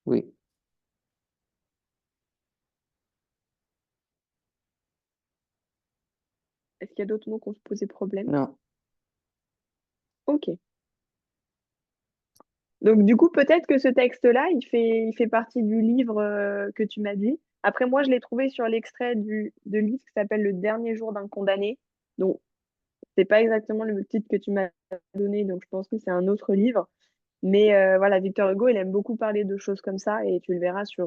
oui, Est-ce qu'il y a d'autres mots qui ont posé problème? non, Ok. Donc, du coup, peut-être que ce texte-là, il fait partie du livre que tu m'as dit. Après, moi, je l'ai trouvé sur l'extrait de livre qui s'appelle Le dernier jour d'un condamné. Donc, c'est pas exactement le titre que tu m'as donné, donc je pense que c'est un autre livre. Mais voilà, Victor Hugo, il aime beaucoup parler de choses comme ça et tu le verras sur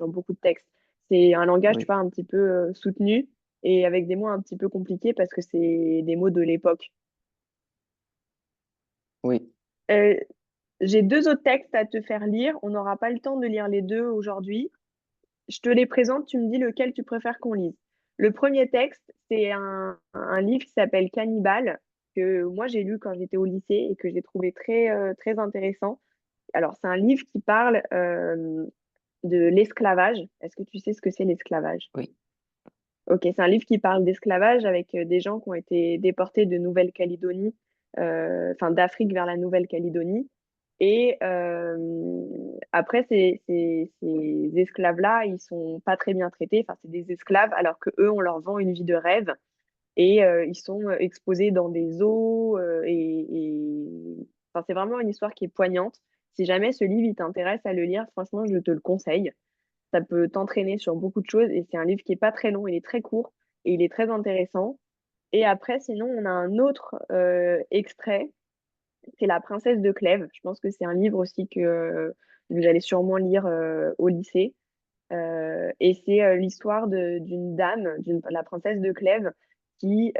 beaucoup de textes. C'est un langage, tu oui, vois, un petit peu soutenu et avec des mots un petit peu compliqués parce que c'est des mots de l'époque. oui, Euh, j'ai deux autres textes à te faire lire. On n'aura pas le temps de lire les deux aujourd'hui. Je te les présente, tu me dis lequel tu préfères qu'on lise. Le premier texte, c'est un livre qui s'appelle Cannibale, que moi j'ai lu quand j'étais au lycée et que j'ai trouvé très intéressant. Alors, c'est un livre qui parle de l'esclavage. Est-ce que tu sais ce que c'est l'esclavage? oui, Ok, c'est un livre qui parle d'esclavage avec des gens qui ont été déportés de Nouvelle-Calédonie, enfin d'Afrique vers la Nouvelle-Calédonie. Et après, ces esclaves-là, ils sont pas très bien traités. Enfin, c'est des esclaves alors que eux, on leur vend une vie de rêve et ils sont exposés dans des zoos Enfin, c'est vraiment une histoire qui est poignante. Si jamais ce livre il t'intéresse à le lire, franchement, je te le conseille. Ça peut t'entraîner sur beaucoup de choses et c'est un livre qui est pas très long, il est très court et il est très intéressant. Et après, sinon, on a un autre extrait, c'est La Princesse de Clèves. Je pense que c'est un livre aussi que vous allez sûrement lire au lycée. Et c'est l'histoire d'une dame, la princesse de Clèves, qui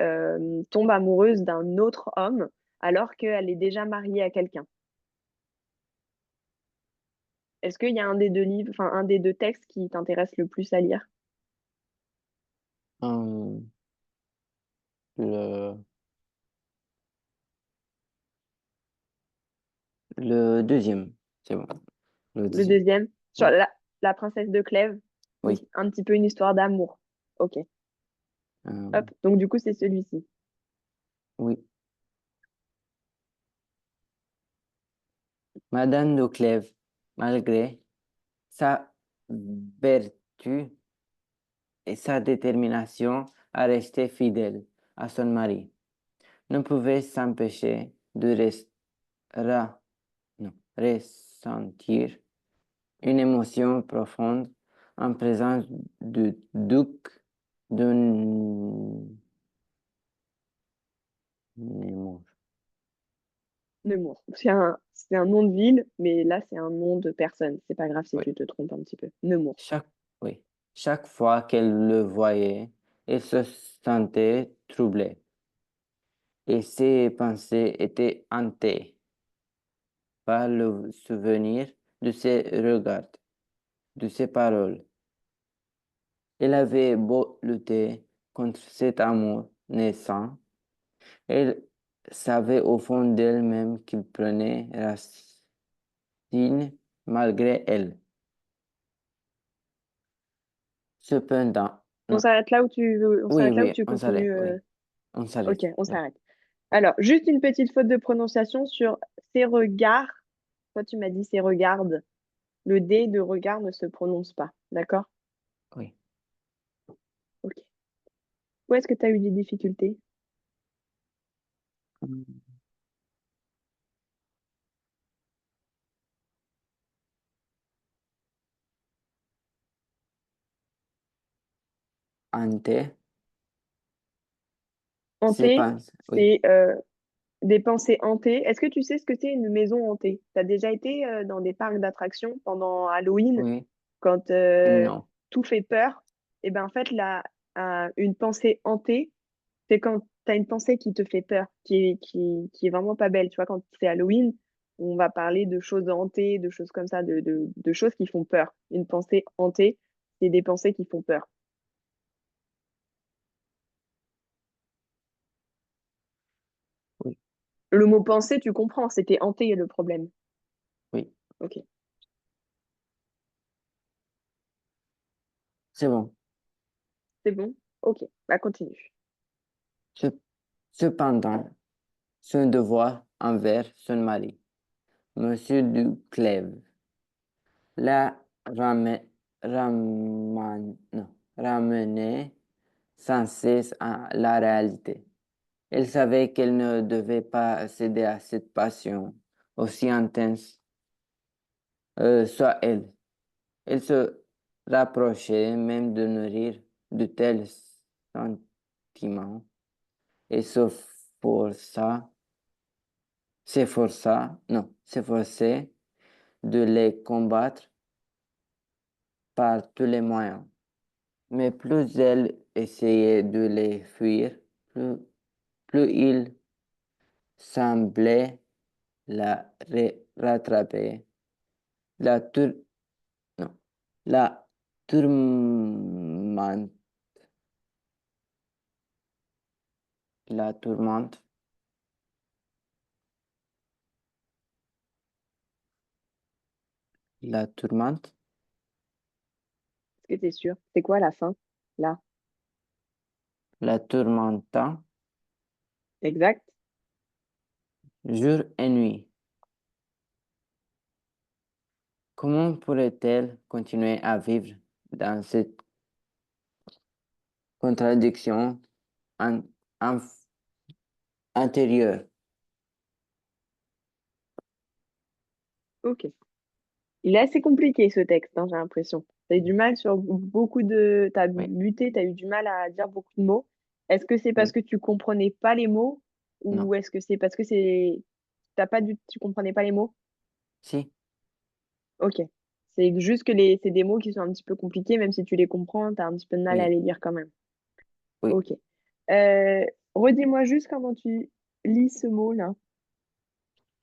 tombe amoureuse d'un autre homme alors qu'elle est déjà mariée à quelqu'un. Est-ce qu'il y a un des deux livres, enfin un des deux textes qui t'intéresse le plus à lire? le, le deuxième. C'est bon. Le Le deuxième. deuxième, sur Oui. la princesse de Clèves, Oui. un petit peu une histoire d'amour. Ok, Euh, hop. Donc du coup, c'est celui-ci. oui. Madame de Clèves, malgré sa vertu et sa détermination à rester fidèle à son mari, ne pouvait s'empêcher de non, ressentir une émotion profonde en présence du duc de Nemours. Nemours. C'est un nom de ville, mais là, c'est un nom de personne. C'est pas grave si Oui. tu te trompes un petit peu. Nemours. Chaque, oui. Chaque fois qu'elle le voyait, elle se sentait troublée et ses pensées étaient hantées par le souvenir de ses regards, de ses paroles. Elle avait beau lutter contre cet amour naissant, elle savait au fond d'elle-même qu'il prenait racine malgré elle. Cependant, On non, s'arrête là où tu veux, on oui, s'arrête là où oui, tu on continues. s'arrête, oui, on Ok, s'arrête, on oui, s'arrête. Alors, juste une petite faute de prononciation sur ses regards. Toi, tu m'as dit ses regards. Le D de regard ne se prononce pas. D'accord? oui. Ok. Où est-ce que tu as eu des difficultés? Ante, c'est Hanté, pas, oui, c'est des pensées hantées. Est-ce que tu sais ce que c'est une maison hantée? Tu as déjà été dans des parcs d'attractions pendant Halloween oui, quand non, tout fait peur? Et ben en fait, une pensée hantée, c'est quand tu as une pensée qui te fait peur, qui est vraiment pas belle. Tu vois, quand c'est Halloween, on va parler de choses hantées, de choses comme ça, de choses qui font peur. Une pensée hantée, c'est des pensées qui font peur. oui, Le mot pensée, tu comprends, c'était hanté le problème. oui, Ok, c'est bon. c'est bon? Ok, bah continue. Ce- Cependant, son devoir envers son mari, Monsieur Duclève, la non, ramenait sans cesse à la réalité. Elle savait qu'elle ne devait pas céder à cette passion aussi intense, soit elle. Elle se rapprochait même de nourrir de tels sentiments et s'efforçait de les combattre par tous les moyens. Mais plus elle essayait de les fuir, plus il semblait la rattraper. La tour, non, la tourmente, la tourmente, la tourmente, Est-ce que tu es sûr? C'est quoi la fin? Là. la tourmenta, Exact. jour et nuit. Comment pourrait-elle continuer à vivre dans cette contradiction an- inf- intérieure? Ok. Il est assez compliqué ce texte, hein, j'ai l'impression. Tu as eu du mal sur beaucoup de. Tu as Oui, lutté, tu as eu du mal à dire beaucoup de mots. Est-ce que c'est parce oui, que tu comprenais pas les mots non. ou est-ce que c'est parce que c'est. T'as pas du... Tu comprenais pas les mots? Si, Ok. C'est juste que c'est des mots qui sont un petit peu compliqués, même si tu les comprends, tu as un petit peu de mal à oui, les lire quand même. oui. Ok. Euh, redis-moi juste comment tu lis ce mot-là.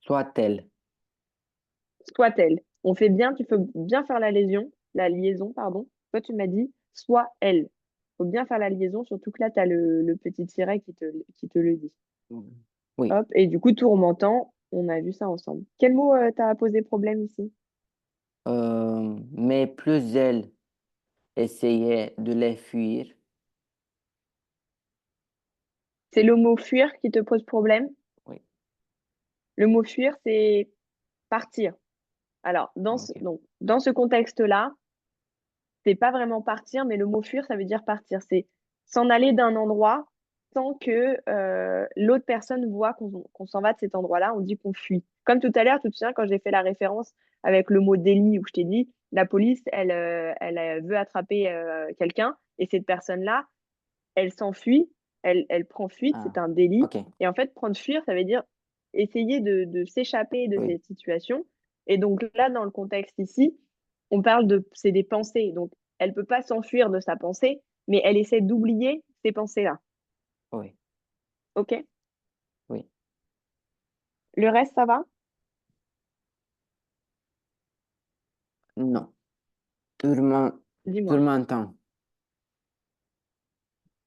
Soit-elle, Soit-elle. On fait bien, tu peux bien faire la liaison, pardon. Toi, tu m'as dit soit elle. Faut bien faire la liaison, surtout que là, tu as le petit tiret qui te le dit. Oui. Hop, et du coup, tourmentant, on a vu ça ensemble. Quel mot t'as posé problème ici? Mais plus elle essayait de les fuir. C'est le mot fuir qui te pose problème. Oui. Le mot fuir, c'est partir. Alors, Ok. donc, dans ce contexte-là, c'est pas vraiment partir, mais le mot fuir, ça veut dire partir. C'est s'en aller d'un endroit sans que l'autre personne voit qu'on s'en va de cet endroit-là. On dit qu'on fuit. Comme tout à l'heure, tu te souviens quand j'ai fait la référence avec le mot délit, où je t'ai dit, la police, elle veut attraper quelqu'un, et cette personne-là, elle s'enfuit, elle prend fuite, c'est Ah, un délit. ok. Et en fait, prendre fuir, ça veut dire essayer de s'échapper de Oui. cette situation. Et donc là, dans le contexte ici, on parle c'est des pensées. Donc, elle peut pas s'enfuir de sa pensée, mais elle essaie d'oublier ces pensées-là. Oui. OK? Oui. Le reste, ça va? Non. Tourment, Dis-moi. tourmentant.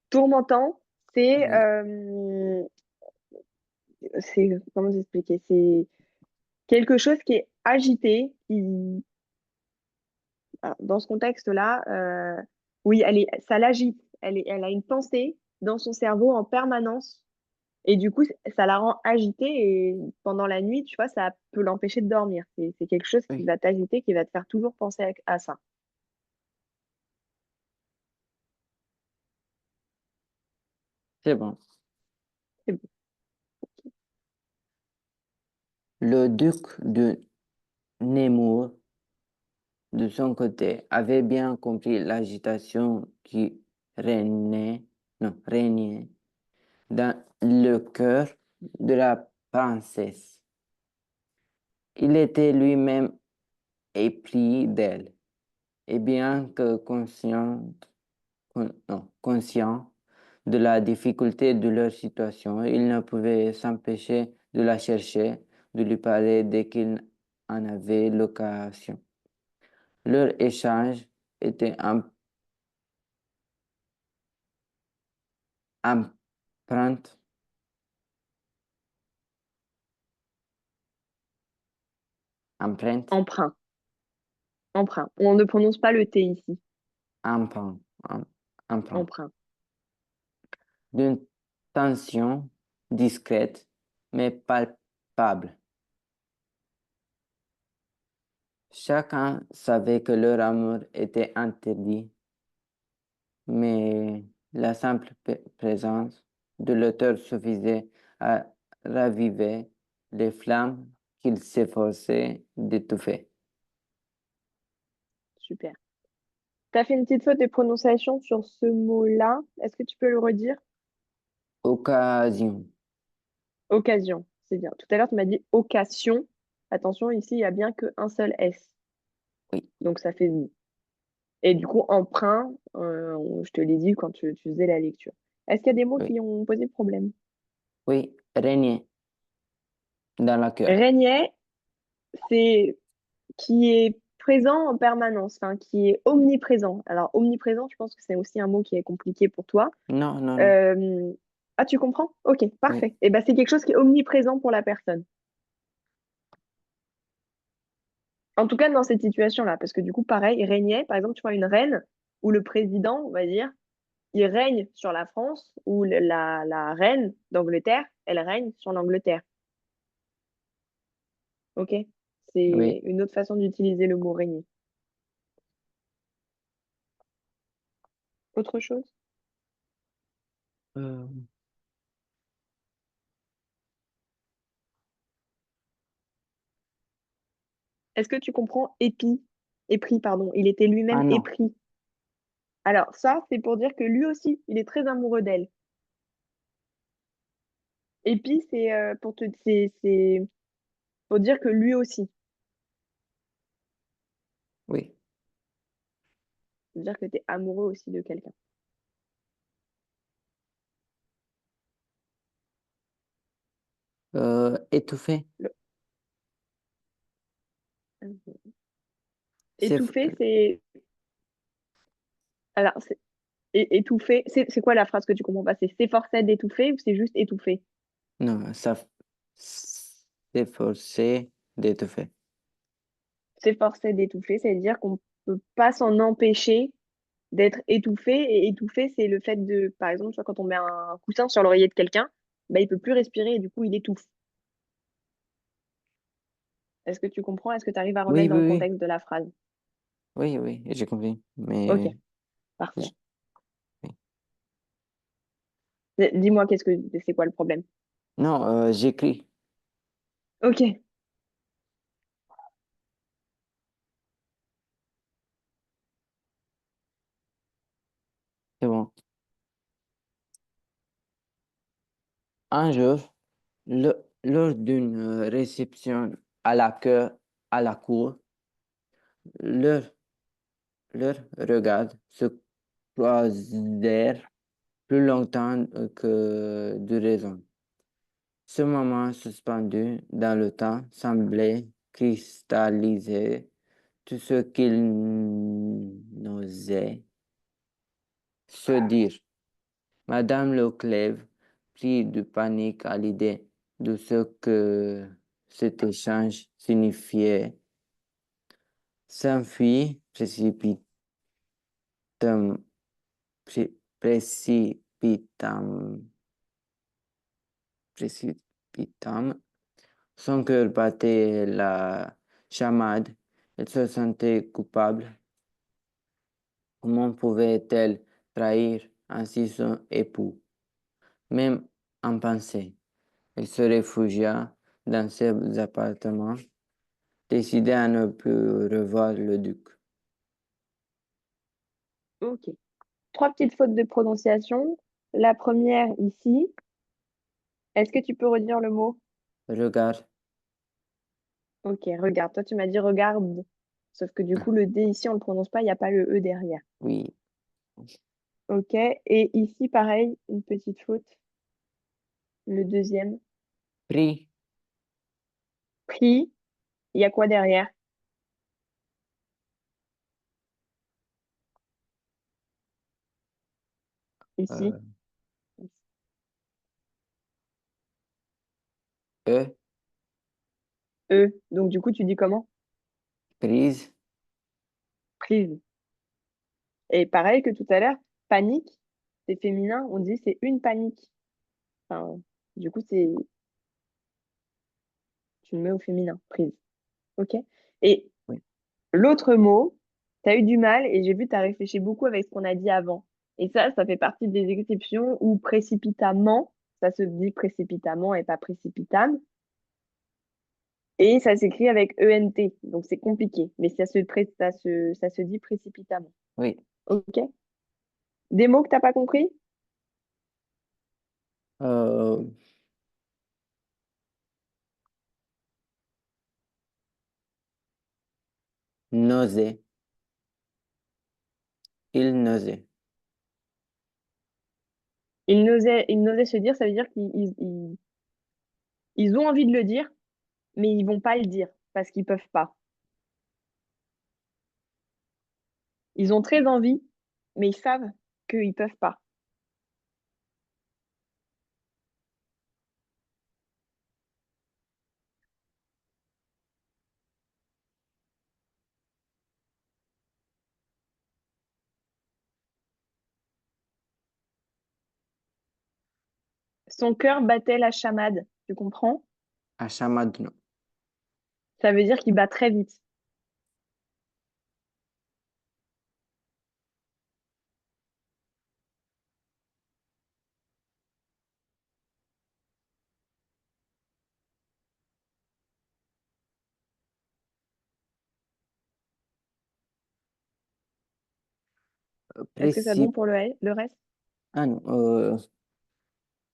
Tourmentant, c'est, Oui. comment t'expliquer? C'est quelque chose qui est agité, qui, alors, dans ce contexte-là, oui, ça l'agite. Elle a une pensée dans son cerveau en permanence. Et du coup, ça la rend agitée. Et pendant la nuit, tu vois, ça peut l'empêcher de dormir. C'est quelque chose qui Oui. va t'agiter, qui va te faire toujours penser à ça. C'est bon. C'est bon. Le duc de Nemours, de son côté, avait bien compris l'agitation qui régnait dans le cœur de la princesse. Il était lui-même épris d'elle, et bien que conscient de la difficulté de leur situation, il ne pouvait s'empêcher de la chercher, de lui parler dès qu'il en avait l'occasion. Leur échange était empreinte, empreinte, Emprunt. Emprunt. On ne prononce pas le T ici. empreinte, empreinte Emprunt. d'une tension discrète mais palpable. Chacun savait que leur amour était interdit, mais la simple présence de l'auteur suffisait à raviver les flammes qu'il s'efforçait d'étouffer. Super. Tu as fait une petite faute de prononciation sur ce mot-là. Est-ce que tu peux le redire? Occasion, Occasion. C'est bien. Tout à l'heure, tu m'as dit occasion. Attention, ici, il n'y a bien qu'un seul S. oui, Donc, ça fait et du coup, emprunt, je te l'ai dit quand tu faisais la lecture. Est-ce qu'il y a des mots oui, qui ont posé problème? oui, régner dans la cœur. Régnier, c'est qui est présent en permanence, enfin, qui est omniprésent. Alors, omniprésent, je pense que c'est aussi un mot qui est compliqué pour toi. Non, non, non, Euh, Ah, tu comprends? Ok, oui, parfait. Et ben, c'est quelque chose qui est omniprésent pour la personne. En tout cas, dans cette situation-là, parce que du coup, pareil, régner, par exemple, tu vois, une reine ou le président, on va dire, il règne sur la France ou la reine d'Angleterre, elle règne sur l'Angleterre. Ok? C'est oui. une autre façon d'utiliser le mot régner. Autre chose? Euh, Est-ce que tu comprends épris, pardon. Il était lui-même ah non, épris. Alors ça, c'est pour dire que lui aussi, il est très amoureux d'elle. Épi, c'est pour dire que lui aussi. oui. C'est dire que tu es amoureux aussi de quelqu'un. Étouffé, Le- c'est, Étouffer, c'est alors Et étouffer, c'est quoi la phrase que tu comprends pas? C'est s'efforçait d'étouffer ou c'est juste étouffer? Non, ça, s'efforcer d'étouffer. S'efforçait d'étouffer, c'est-à-dire qu'on peut pas s'en empêcher d'être étouffé. Et étouffer, c'est le fait de, par exemple, tu vois, quand on met un coussin sur l'oreiller de quelqu'un, bah, il peut plus respirer et du coup, il étouffe. Est-ce que tu comprends? Est-ce que tu arrives à Oui, remettre dans oui, le oui, contexte de la phrase? oui, oui, j'ai compris. Ok, Mais parfait. j- oui. Dis-moi, c'est quoi le problème? Non, j'écris. Ok, C'est bon. Un jour, lors d'une réception à à la cour, leurs leurs regards se croisèrent plus longtemps que de raison. Ce moment suspendu dans le temps semblait cristalliser tout ce qu'ils n'osaient se dire. Madame Leclève, prit de panique à l'idée de ce que cet échange signifiait, s'enfuit précipitamment, précipitamment. Son cœur battait la chamade. Elle se sentait coupable. Comment pouvait-elle trahir ainsi son époux? Même en pensée, elle se réfugia dans ses appartements, décidée à ne plus revoir le duc. ok. Trois petites fautes de prononciation. La première ici, est-ce que tu peux redire le mot? Regarde, Ok, regarde. Toi, tu m'as dit regarde. Sauf que du ah, coup, le D ici, on le prononce pas, il n'y a pas le E derrière. oui, Ok. Et ici, pareil, une petite faute. Le deuxième. pris, Pris. Il y a quoi derrière? Ici. euh, e, E. Donc, du coup, tu dis comment? prise, Prise. Et pareil que tout à l'heure, panique, c'est féminin. On dit c'est une panique. Enfin, du coup, tu le mets au féminin. Prise. Ok. Et oui, l'autre mot, tu as eu du mal et j'ai vu tu as réfléchi beaucoup avec ce qu'on a dit avant. Et ça fait partie des exceptions où précipitamment, ça se dit précipitamment et pas précipitame. Et ça s'écrit avec ENT. Donc c'est compliqué. Mais ça se dit précipitamment. oui, OK? Des mots que t'as pas compris? euh, nausée, il nausée, Ils n'osaient se dire, ça veut dire qu'ils ont envie de le dire, mais ils vont pas le dire parce qu'ils peuvent pas. Ils ont très envie, mais ils savent qu'ils peuvent pas. Son cœur battait la chamade, tu comprends? achamadno, Ça veut dire qu'il bat très vite. Est-ce que c'est bon précip, pour le reste? ah non,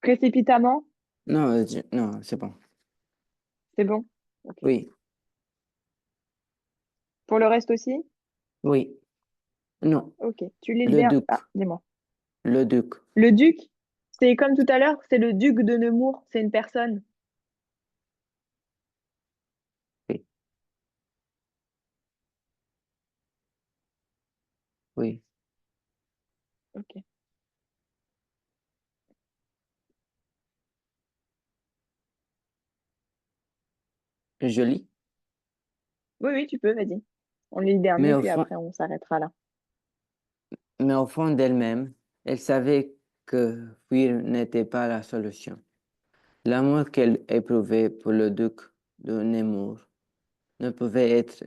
Précipitamment, non, non, c'est bon. c'est bon? Ok. Oui, Pour le reste aussi? oui, non, Ok. Tu lis le le verbe. duc, Ah, dis-moi. le duc, Le duc, c'est comme tout à l'heure, c'est le duc de Nemours, c'est une personne. oui, oui, Ok. Je lis. Oui, oui, tu peux, vas-y. On lit le dernier, Mais au puis fond, après, on s'arrêtera là. mais au fond d'elle-même, elle savait que fuir n'était pas la solution. L'amour qu'elle éprouvait pour le duc de Nemours ne pouvait être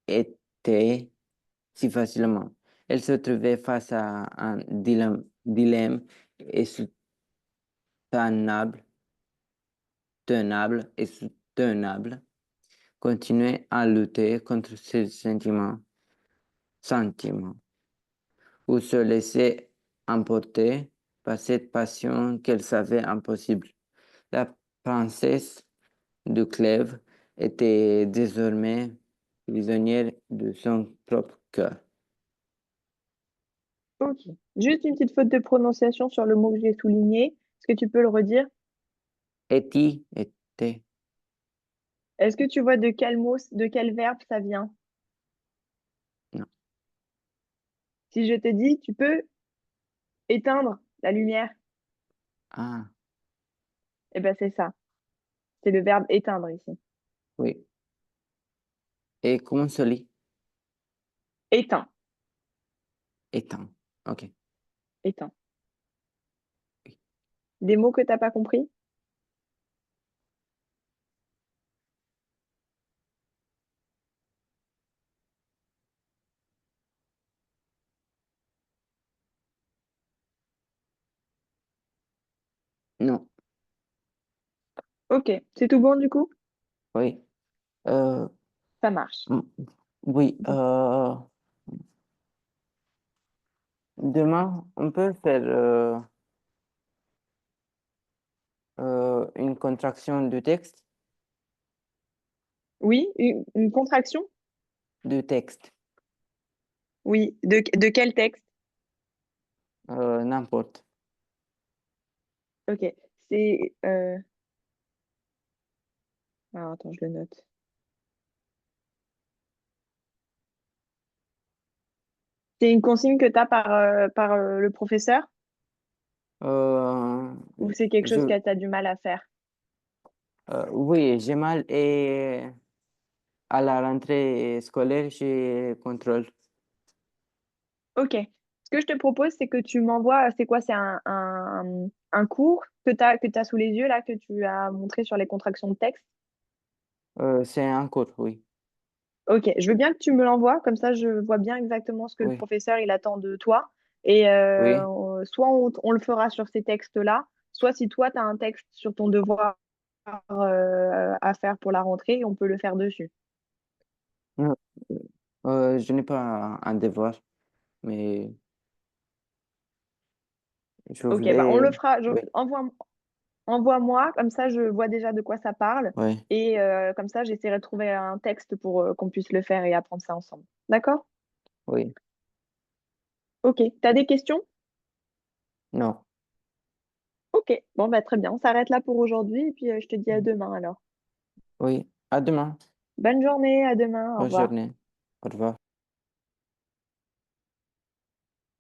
été si facilement. Elle se trouvait face à un dilemme insoutenable, tenable et soutenable. Continuer à lutter contre ses sentiments, ou se laisser emporter par cette passion qu'elle savait impossible. La princesse de Clèves était désormais prisonnière de son propre cœur. Ok. Juste une petite faute de prononciation sur le mot que j'ai souligné. Est-ce que tu peux le redire? Etty était, Est-ce que tu vois de quel mot, de quel verbe ça vient? non, Si je te dis, tu peux éteindre la lumière, ah, eh ben c'est ça. C'est le verbe éteindre ici. oui. Et comment se lit? Éteint, Étant, ok, éteint. oui. Des mots que t'as pas compris? Non, Ok. C'est tout bon du coup? oui. Euh, Ça marche. mm, oui, demain, on peut faire une contraction du texte, Oui, une contraction? du texte, Oui. De quel texte? n'importe. Ok. C'est... alors, attends, je le note. C'est une consigne que tu as par le professeur Euh, ou c'est quelque chose je, que tu as du mal à faire? oui, j'ai mal et à la rentrée scolaire, j'ai contrôle. Ok. Ce que je te propose, c'est que tu m'envoies, c'est quoi? C'est un cours que tu sous les yeux, là, que tu as montré sur les contractions de texte. C'est un cours, oui. Ok, je veux bien que tu me l'envoies, comme ça je vois bien exactement ce que le Oui, professeur il attend de toi. Et oui. soit on le fera sur ces textes-là, soit si toi tu as un texte sur ton devoir à faire pour la rentrée, on peut le faire dessus. Non, je n'ai pas un devoir, mais je Ok, bah on le voulais. fera. Oui, Envoie-moi, comme ça je vois déjà de quoi ça parle. oui, Et comme ça j'essaierai de trouver un texte pour qu'on puisse le faire et apprendre ça ensemble. D'accord? oui. Ok, t'as des questions? Non, Ok, bon bah très bien, on s'arrête là pour aujourd'hui et puis je te dis à demain alors. oui. À demain. Bonne journée, à demain, au Bonne revoir. journée. Au revoir.